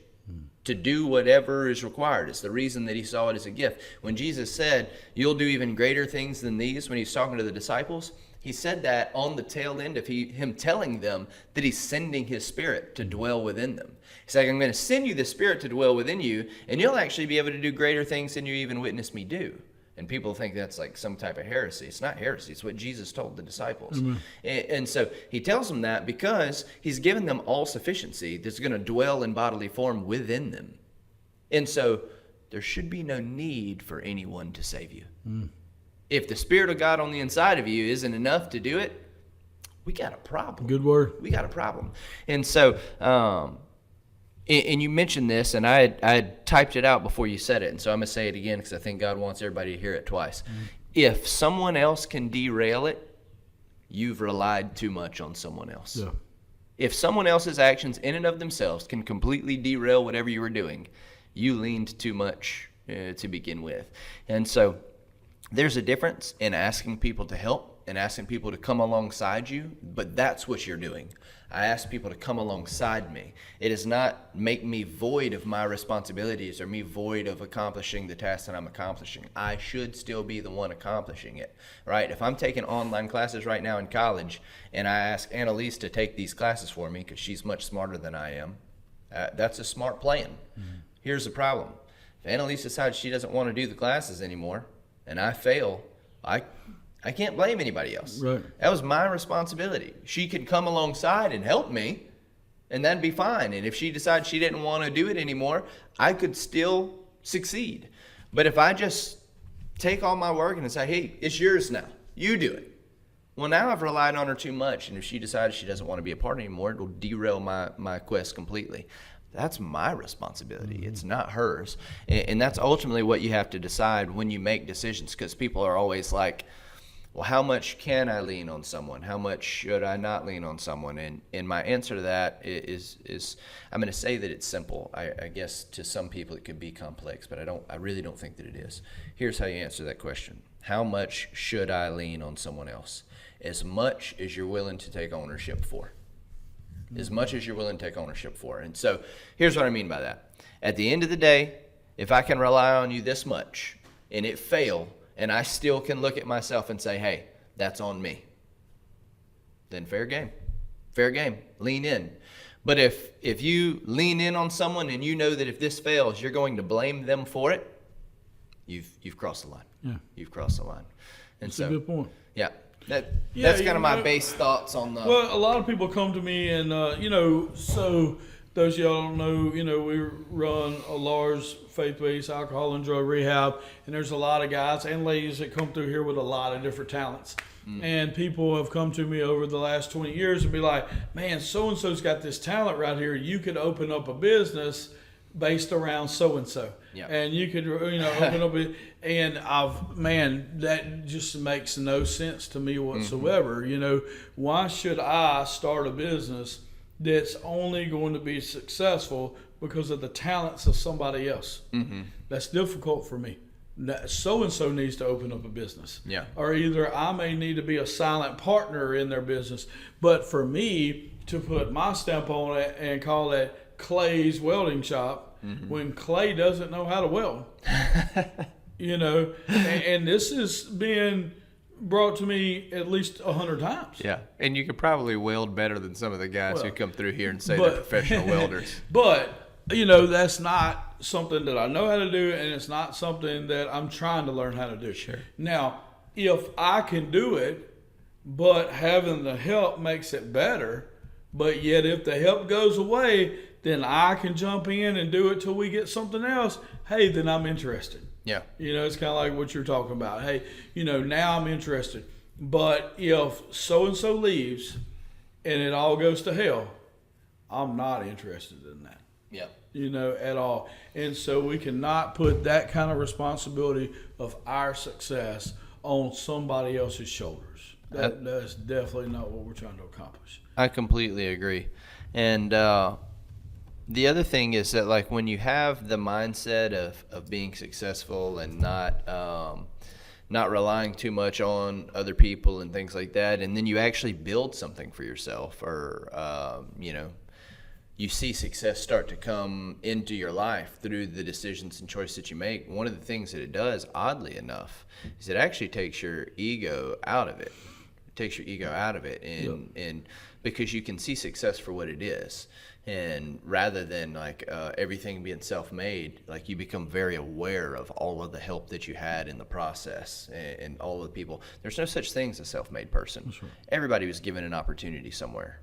to do whatever is required. It's the reason that he saw it as a gift. When Jesus said, you'll do even greater things than these, when he's talking to the disciples, He said that on the tail end of him telling them that he's sending his Spirit to dwell within them. He's like, I'm going to send you the Spirit to dwell within you, and you'll actually be able to do greater things than you even witnessed me do. And people think that's like some type of heresy. It's not heresy. It's what Jesus told the disciples. Mm-hmm. And so he tells them that because he's given them all sufficiency that's going to dwell in bodily form within them. And so there should be no need for anyone to save you. Mm. If the Spirit of God on the inside of you isn't enough to do it, we got a problem. Good word. We got a problem. And so, and you mentioned this, and I had typed it out before you said it, and so I'm going to say it again because I think God wants everybody to hear it twice. Mm-hmm. If someone else can derail it, you've relied too much on someone else. Yeah. If someone else's actions in and of themselves can completely derail whatever you were doing, you leaned too much to begin with. And so there's a difference in asking people to help and asking people to come alongside you, but that's what you're doing. I ask people to come alongside me. It does not make me void of my responsibilities or me void of accomplishing the task that I'm accomplishing. I should still be the one accomplishing it, right? If I'm taking online classes right now in college and I ask Annalise to take these classes for me because she's much smarter than I am, that's a smart plan. Mm-hmm. Here's the problem. If Annalise decides she doesn't want to do the classes anymore and I fail, I can't blame anybody else. Right. That was my responsibility. She could come alongside and help me, and that'd be fine. And if she decides she didn't want to do it anymore, I could still succeed. But if I just take all my work and say, hey, it's yours now, you do it. Well, now I've relied on her too much, and if she decides she doesn't want to be a part anymore, it will derail my quest completely. That's my responsibility. It's not hers. And that's ultimately what you have to decide when you make decisions, because people are always like, well, how much can I lean on someone? How much should I not lean on someone? And my answer to that is I'm going to say that it's simple. I guess to some people it could be complex, but I really don't think that it is. Here's how you answer that question. How much should I lean on someone else? As much as you're willing to take ownership for. As much as you're willing to take ownership for. And so here's what I mean by that. At the end of the day, if I can rely on you this much and it fail, and I still can look at myself and say, hey, that's on me, then fair game. Fair game. Lean in. But if you lean in on someone and you know that if this fails, you're going to blame them for it, you've crossed the line. Yeah. You've crossed the line. And that's a good point. Yeah. That's kind of my base thoughts on the... Well, a lot of people come to me and, so those of y'all don't know, we run a large faith-based alcohol and drug rehab, and there's a lot of guys and ladies that come through here with a lot of different talents. Mm. And people have come to me over the last 20 years and be like, man, so-and-so's got this talent right here. You could open up a business based around so-and-so. Yeah. And you could, open up that just makes no sense to me whatsoever. Mm-hmm. Why should I start a business that's only going to be successful because of the talents of somebody else? Mm-hmm. That's difficult for me. So-and-so needs to open up a business. Yeah. Or either I may need to be a silent partner in their business. But for me to put my stamp on it and call it Clay's welding shop, mm-hmm. when Clay doesn't know how to weld, and this is being brought to me at least 100 times. Yeah, and you could probably weld better than some of the guys who come through here and say they're professional welders. But, that's not something that I know how to do, and it's not something that I'm trying to learn how to do. Sure. Now, if I can do it, but having the help makes it better, but yet if the help goes away, then I can jump in and do it till we get something else, hey, then I'm interested. Yeah. It's kind of like what you're talking about. Hey, now I'm interested. But if so-and-so leaves and it all goes to hell, I'm not interested in that. Yeah. At all. And so we cannot put that kind of responsibility of our success on somebody else's shoulders. That's definitely not what we're trying to accomplish. I completely agree. And the other thing is that, like, when you have the mindset of being successful and not relying too much on other people and things like that, and then you actually build something for yourself, or you see success start to come into your life through the decisions and choices that you make. One of the things that it does, oddly enough, is it actually takes your ego out of it. It takes your ego out of it, and because you can see success for what it is, and rather than like everything being self-made, like you become very aware of all of the help that you had in the process, and all of the people. There's no such thing as a self-made person. That's right. Everybody was given an opportunity somewhere.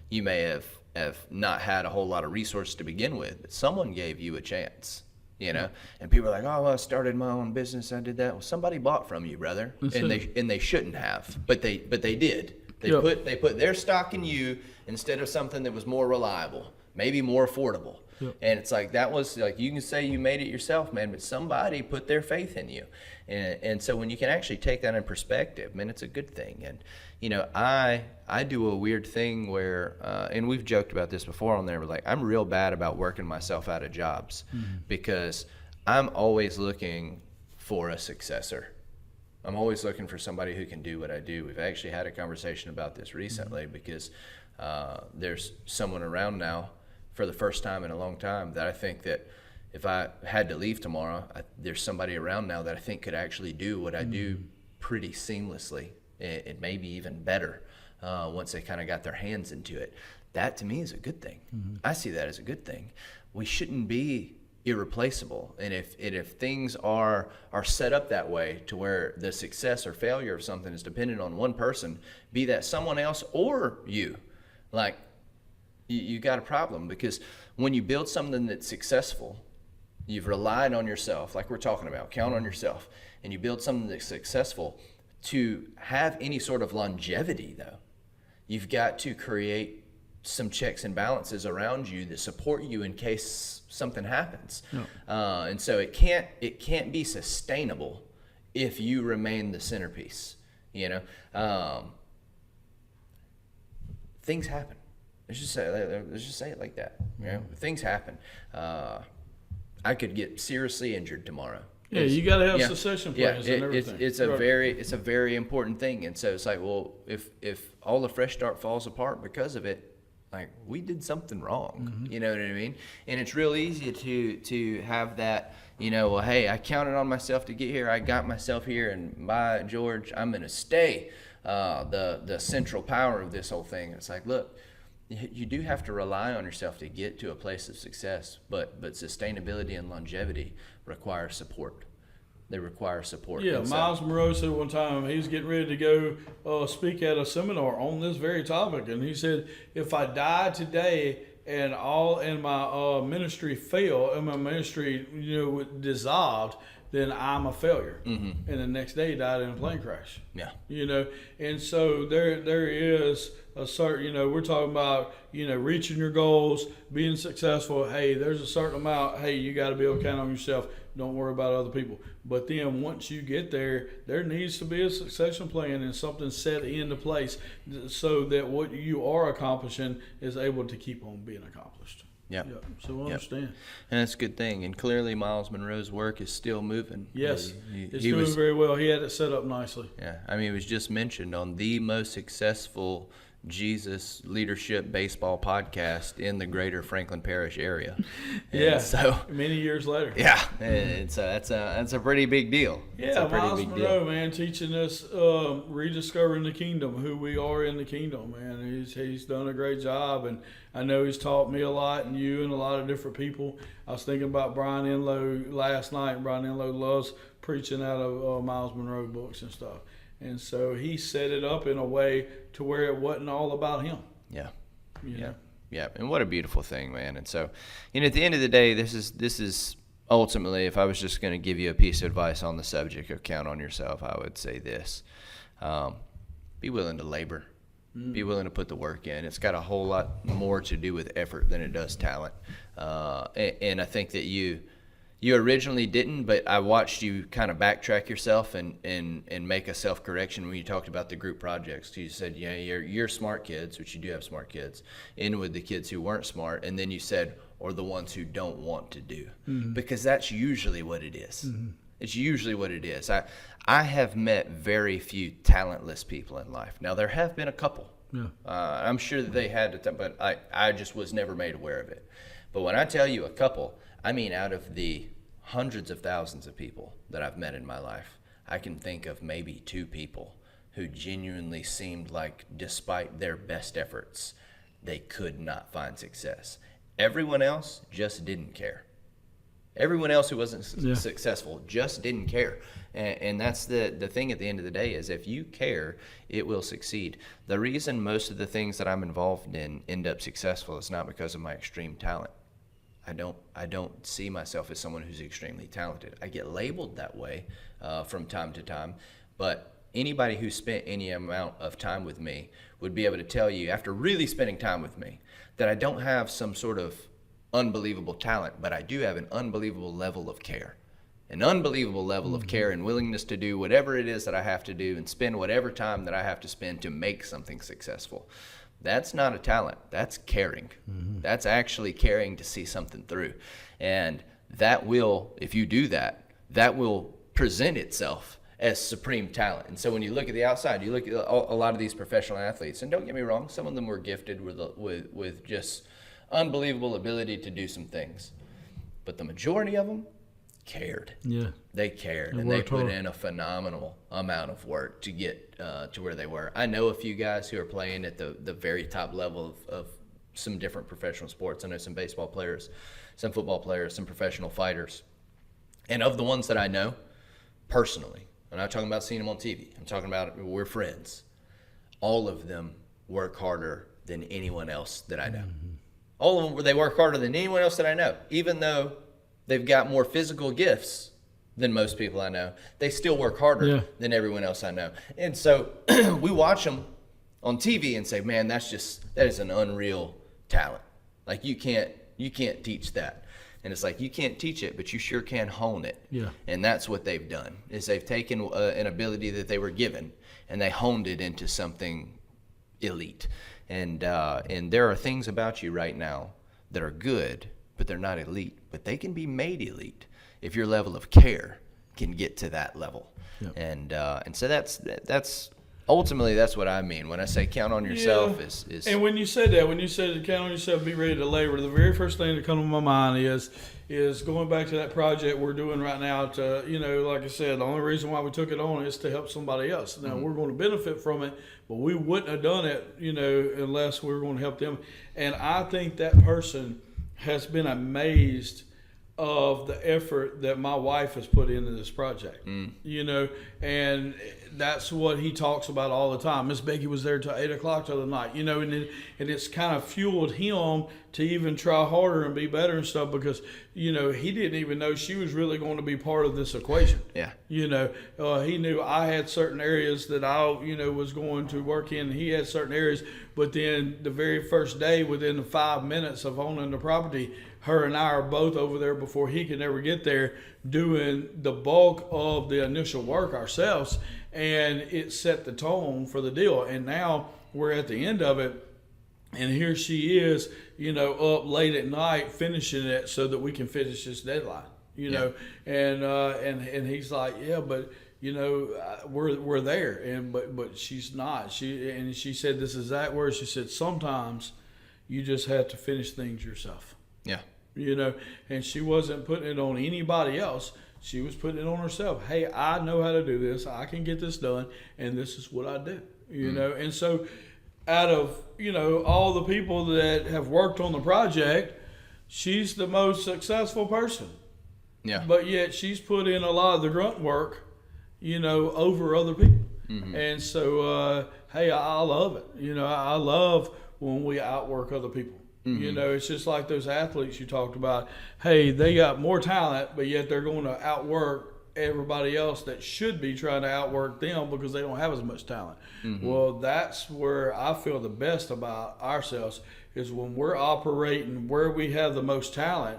You may have not had a whole lot of resources to begin with, but someone gave you a chance. And people are like, oh, well, I started my own business, I did that. Well, somebody bought from you, brother. They shouldn't have, but they did. They put their stock in you instead of something that was more reliable, maybe more affordable. And it's like, that was like, you can say you made it yourself, man, but somebody put their faith in you. And so when you can actually take that in perspective, man, it's a good thing. And I do a weird thing where, and we've joked about this before on there, but like, I'm real bad about working myself out of jobs because I'm always looking for a successor. I'm always looking for somebody who can do what I do. We've actually had a conversation about this recently because there's someone around now for the first time in a long time that I think that if I had to leave tomorrow, there's somebody around now that I think could actually do what I do pretty seamlessly, and maybe even better once they kind of got their hands into it. That to me is a good thing. I see that as a good thing. We shouldn't be irreplaceable, and if things are set up that way to where the success or failure of something is dependent on one person, be that someone else or you, like you got a problem. Because when you build something that's successful, you've relied on yourself, like we're talking about, count on yourself, and you build something that's successful. To have any sort of longevity, though, you've got to create some checks and balances around you that support you in case something happens. And so it can't be sustainable if you remain the centerpiece. Things happen. Let's just say it like that. Things happen. I could get seriously injured tomorrow. Yeah, you got to have succession plans and everything. It's a very important thing. And so it's like, well, if all the Fresh Start falls apart because of it, like, we did something wrong. You know what I mean? And it's real easy to have that, well, hey, I counted on myself to get here. I got myself here, and by George, I'm going to stay the central power of this whole thing. It's like, look, you do have to rely on yourself to get to a place of success, but sustainability and longevity require support. They require support. Yeah, Miles Monroe said one time he was getting ready to go speak at a seminar on this very topic, and he said, if I die today and my ministry fail and my ministry dissolved, then I'm a failure. And the next day he died in a plane crash. Yeah. And so there is a certain, we're talking about, reaching your goals, being successful. Hey, there's a certain amount. Hey, you got to be able to count on yourself. Don't worry about other people. But then once you get there needs to be a succession plan and something set into place so that what you are accomplishing is able to keep on being accomplished. Yeah. So I understand. And that's a good thing. And clearly Miles Monroe's work is still moving. Yes. It's doing very well. He had it set up nicely. Yeah. I mean, it was just mentioned on the most successful Jesus Leadership Baseball podcast in the greater Franklin Parish area. So many years later. Yeah. And so that's a pretty big deal. Yeah, Miles Monroe, man, teaching us rediscovering the kingdom, who we are in the kingdom, man. He's done a great job, and I know he's taught me a lot, and you and a lot of different people. I was thinking about Brian Enlow last night. Brian Enlow loves preaching out of Miles Monroe books and stuff. And so he set it up in a way to where it wasn't all about him. Yeah. Yeah. And what a beautiful thing, man. And so, at the end of the day, this is ultimately, if I was just going to give you a piece of advice on the subject of count on yourself, I would say this. Be willing to labor. Be willing to put the work in. It's got a whole lot more to do with effort than it does talent. And I think that you originally didn't, but I watched you kind of backtrack yourself and make a self-correction when you talked about the group projects. You said, you're smart kids, which you do have smart kids, in with the kids who weren't smart, and then you said, or the ones who don't want to do. Because that's usually what it is. It's usually what it is. I have met very few talentless people in life. Now, there have been a couple. Yeah. I'm sure that they had to, but I just was never made aware of it. But when I tell you a couple, I mean, out of the hundreds of thousands of people that I've met in my life, I can think of maybe two people who genuinely seemed like, despite their best efforts, they could not find success. Everyone else just didn't care. Everyone else who wasn't successful just didn't care. And that's the thing at the end of the day, is if you care, it will succeed. The reason most of the things that I'm involved in end up successful is not because of my extreme talent. I don't see myself as someone who's extremely talented. I get labeled that way from time to time, but anybody who spent any amount of time with me would be able to tell you, after really spending time with me, that I don't have some sort of unbelievable talent, but I do have an unbelievable level of care. An unbelievable level of care and willingness to do whatever it is that I have to do and spend whatever time that I have to spend to make something successful. That's not a talent. That's caring. That's actually caring to see something through. And that will, if you do that, that will present itself as supreme talent. And so when you look at the outside, you look at a lot of these professional athletes, and don't get me wrong, some of them were gifted with just unbelievable ability to do some things. But the majority of them cared. Yeah. They cared, and they put in a phenomenal amount of work to get to where they were. I know a few guys who are playing at the very top level of some different professional sports. I know some baseball players, some football players, some professional fighters. And of the ones that I know personally, I'm not talking about seeing them on TV. I'm talking about we're friends. All of them work harder than anyone else that I know. All of them, they work harder than anyone else that I know. Even though they've got more physical gifts than most people I know, they still work harder than everyone else I know. And so we watch them on TV and say, man, that is an unreal talent. Like you can't teach that. And it's like, you can't teach it, but you sure can hone it. Yeah. And that's what they've done, is they've taken an ability that they were given and they honed it into something elite. And there are things about you right now that are good, but they're not elite. But they can be made elite if your level of care can get to that level. Yep. And so that's ultimately that's what I mean when I say count on yourself. Is and when you said to count on yourself, be ready to labor, the very first thing that comes to my mind is going back to that project we're doing right now. To like I said, the only reason why we took it on is to help somebody else. Now we're going to benefit from it, but we wouldn't have done it, unless we were going to help them. And I think that person has been amazed of the effort that my wife has put into this project, and that's what he talks about all the time. Miss Becky was there till 8:00 the other night, and it's kind of fueled him to even try harder and be better and stuff, because, he didn't even know she was really going to be part of this equation. Yeah. He knew I had certain areas that I, was going to work in. He had certain areas, but then the very first day, within the 5 minutes of owning the property, her and I are both over there before he could ever get there, doing the bulk of the initial work ourselves, and it set the tone for the deal. And now we're at the end of it, and here she is, up late at night finishing it so that we can finish this deadline. And he's like, yeah, but we're there, but she's not. She said this exact word. She said, sometimes you just have to finish things yourself. Yeah. And she wasn't putting it on anybody else. She was putting it on herself. Hey, I know how to do this. I can get this done, and this is what I do. And so out of, all the people that have worked on the project, she's the most successful person. Yeah. But yet she's put in a lot of the grunt work, over other people. Mm-hmm. And so, hey, I love it. I love when we outwork other people. Mm-hmm. It's just like those athletes you talked about. Hey, they got more talent, but yet they're going to outwork everybody else that should be trying to outwork them because they don't have as much talent. Mm-hmm. Well, that's where I feel the best about ourselves, is when we're operating where we have the most talent,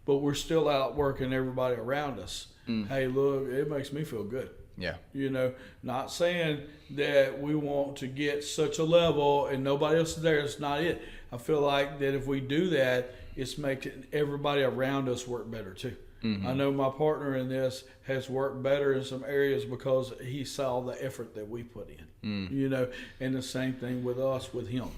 but we're still outworking everybody around us. Mm. Hey, look, it makes me feel good. Yeah. Not saying that we want to get such a level and nobody else is there. It's not it. I feel like that if we do that, it's making everybody around us work better too. Mm-hmm. I know my partner in this has worked better in some areas because he saw the effort that we put in, and the same thing with us, with him.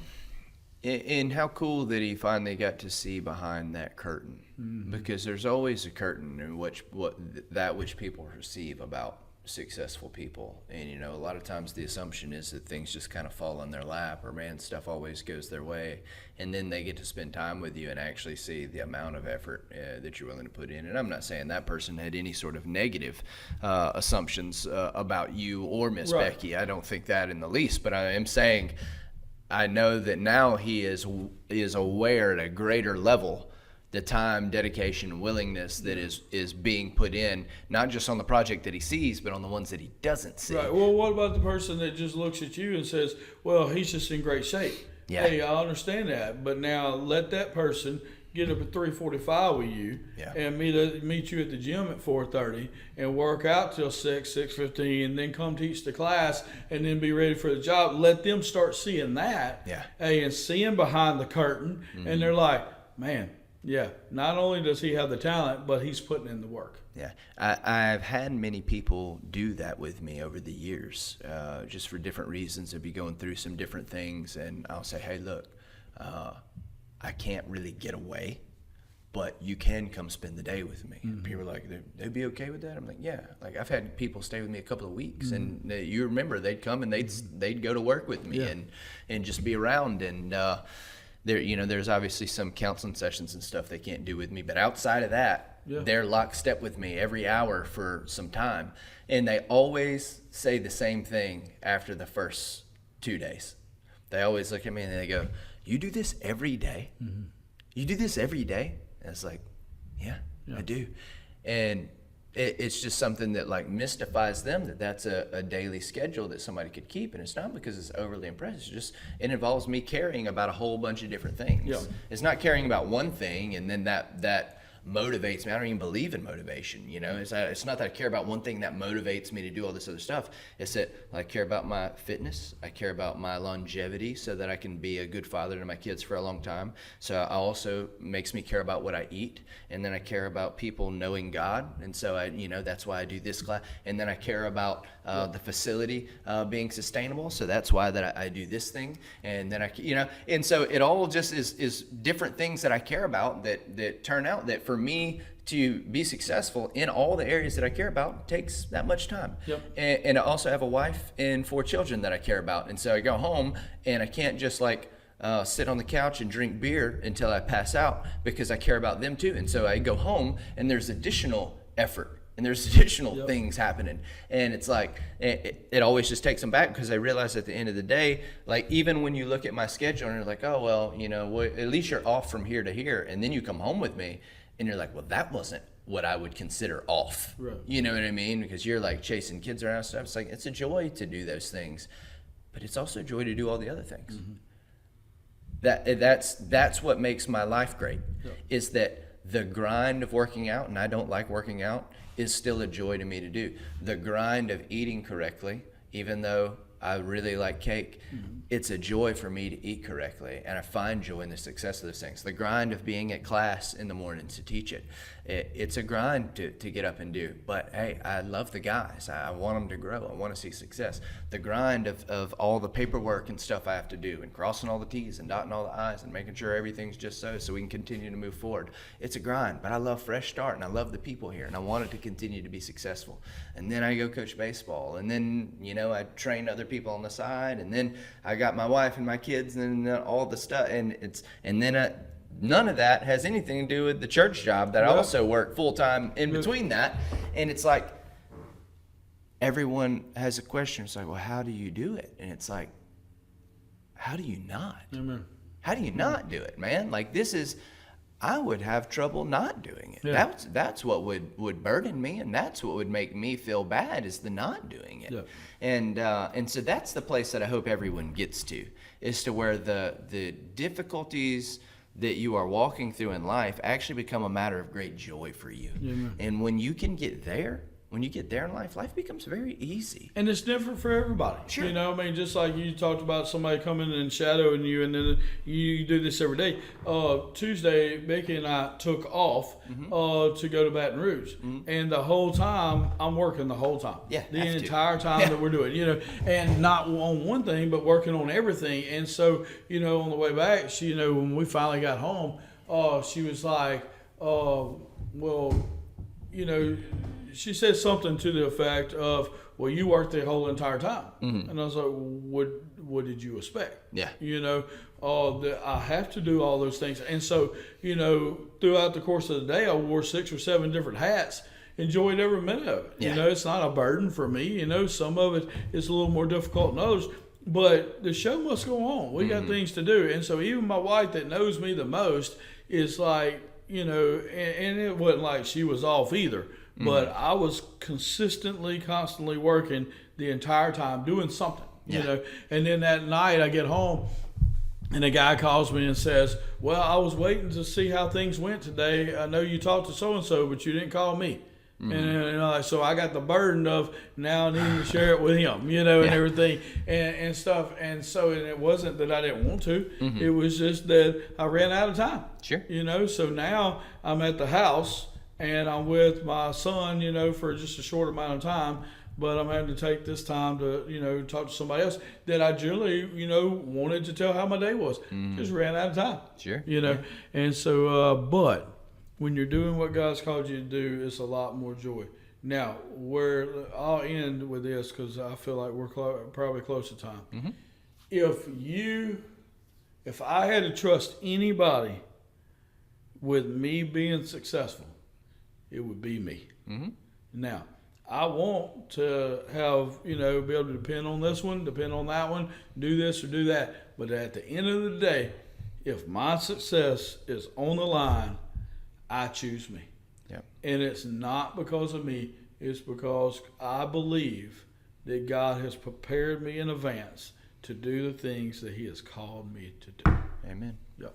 And how cool that he finally got to see behind that curtain, mm-hmm. because there's always a curtain in which which people perceive about successful people. And, you know, a lot of times the assumption is that things just kind of fall on their lap, or man, stuff always goes their way. And then they get to spend time with you and actually see the amount of effort that you're willing to put in. And I'm not saying that person had any sort of negative assumptions about you or Miss Right. Becky. I don't think that in the least, but I am saying I know that now he is aware at a greater level the time, dedication, and willingness that is being put in, not just on the project that he sees, but on the ones that he doesn't see. Right. Well, what about the person that just looks at you and says, well, he's just in great shape? Yeah. Hey, I understand that. But now let that person get up at 3:45 with you Yeah. and meet you at the gym at 4:30 and work out till 6:15, and then come teach the class and then be ready for the job. Let them start seeing that. Yeah. Hey, and seeing behind the curtain. Mm-hmm. And they're like, man, yeah, not only does he have the talent, but he's putting in the work. Yeah, I've had many people do that with me over the years, just for different reasons. They'll be going through some different things, and I'll say, hey, look, I can't really get away, but you can come spend the day with me. And people are like, they'd be okay with that? I'm like, yeah. Like, I've had people stay with me a couple of weeks, and you remember, they'd come and they'd go to work with me and just be around. And there, you know, there's obviously some counseling sessions and stuff they can't do with me, but outside of that, they're lockstep with me every hour for some time. And they always say the same thing after the first 2 days. They always look at me and they go, you do this every day? You do this every day? And it's like, yeah, I do. And it's just something that like mystifies them, that's a daily schedule that somebody could keep. And it's not because it's overly impressive. It's just, it involves me caring about a whole bunch of different things. Yeah. It's not caring about one thing and then that motivates me. I don't even believe in motivation. You know, it's not that I care about one thing that motivates me to do all this other stuff. It's that I care about my fitness. I care about my longevity so that I can be a good father to my kids for a long time. So I also makes me care about what I eat. And then I care about people knowing God. And so that's why I do this class. And then I care about the facility being sustainable. So that's why that I do this thing. And then and so it all just is different things that I care about that turn out that for me to be successful in all the areas that I care about takes that much time. Yep. And I also have a wife and 4 children that I care about. And so I go home and I can't just sit on the couch and drink beer until I pass out because I care about them too. And so I go home and there's additional effort and there's additional things happening. And it's like, it always just takes them back because I realize at the end of the day, like even when you look at my schedule and you're like, oh, well, at least you're off from here to here. And then you come home with me and you're like, well, that wasn't what I would consider off. Right. You know what I mean? Because you're like chasing kids around and stuff. It's like, it's a joy to do those things, but it's also a joy to do all the other things. That's what makes my life great, is that the grind of working out, and I don't like working out, is still a joy to me to do. The grind of eating correctly, even though I really like cake, it's a joy for me to eat correctly, and I find joy in the success of those things. The grind of being at class in the mornings to teach it's a grind to get up and do. But hey, I love the guys. I want them to grow. I want to see success. The grind of all the paperwork and stuff I have to do, and crossing all the T's and dotting all the I's and making sure everything's just so we can continue to move forward. It's a grind, but I love Fresh Start, and I love the people here, and I want it to continue to be successful. And then I go coach baseball, and then I train other people on the side, and then I got my wife and my kids and all the stuff, none of that has anything to do with the church job that I also work full time in between that. And it's like everyone has a question. It's like, well, how do you do it? And it's like, how do you not? Amen. How do you not do it, man? Like I would have trouble not doing it. Yeah. That's what would burden me, and that's what would make me feel bad, is the not doing it. Yeah. And so that's the place that I hope everyone gets to, is to where the difficulties that you are walking through in life actually become a matter of great joy for you. And when you can get there, in life becomes very easy. And it's different for everybody. Sure. Just like you talked about somebody coming and shadowing you, and then you do this every day. Tuesday, Becky and I took off to go to Baton Rouge. And the whole time, I'm working the whole time. Yeah, the entire time that we're doing, and not on one thing, but working on everything. And so, on the way back, she, when we finally got home, she was like, well, she said something to the effect of, well, you worked the whole entire time. And I was like, what did you expect? Yeah. You know, I have to do all those things. And so, you know, throughout the course of the day, I wore 6 or 7 different hats. Enjoyed every minute of it. Yeah. You know, it's not a burden for me. You know, some of it is a little more difficult than others. But the show must go on. We got things to do. And so even my wife that knows me the most is like, you know, and it wasn't like she was off either. But I was constantly working the entire time doing something, you know. And then that night I get home and a guy calls me and says, well, I was waiting to see how things went today. I know you talked to so-and-so, but you didn't call me. And so I got the burden of now needing to share it with him, you know, and everything and stuff. And so it wasn't that I didn't want to. It was just that I ran out of time. Sure. You know, so now I'm at the house and I'm with my son, you know, for just a short amount of time. But I'm having to take this time to, you know, talk to somebody else that I generally, you know, wanted to tell how my day was. Just ran out of time. Sure. You know, and so, but when you're doing what God's called you to do, it's a lot more joy. Now, where I'll end with this because I feel like we're probably close to time. If I had to trust anybody with me being successful, it would be me. Now, I want to have, you know, be able to depend on this one, depend on that one, do this or do that. But at the end of the day, if my success is on the line, I choose me. Yeah. And it's not because of me. It's because I believe that God has prepared me in advance to do the things that he has called me to do. Amen. Yep.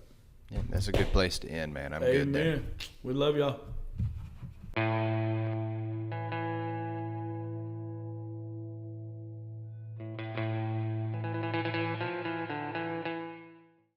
Yeah, that's a good place to end, man. I'm good there. Amen. We love y'all.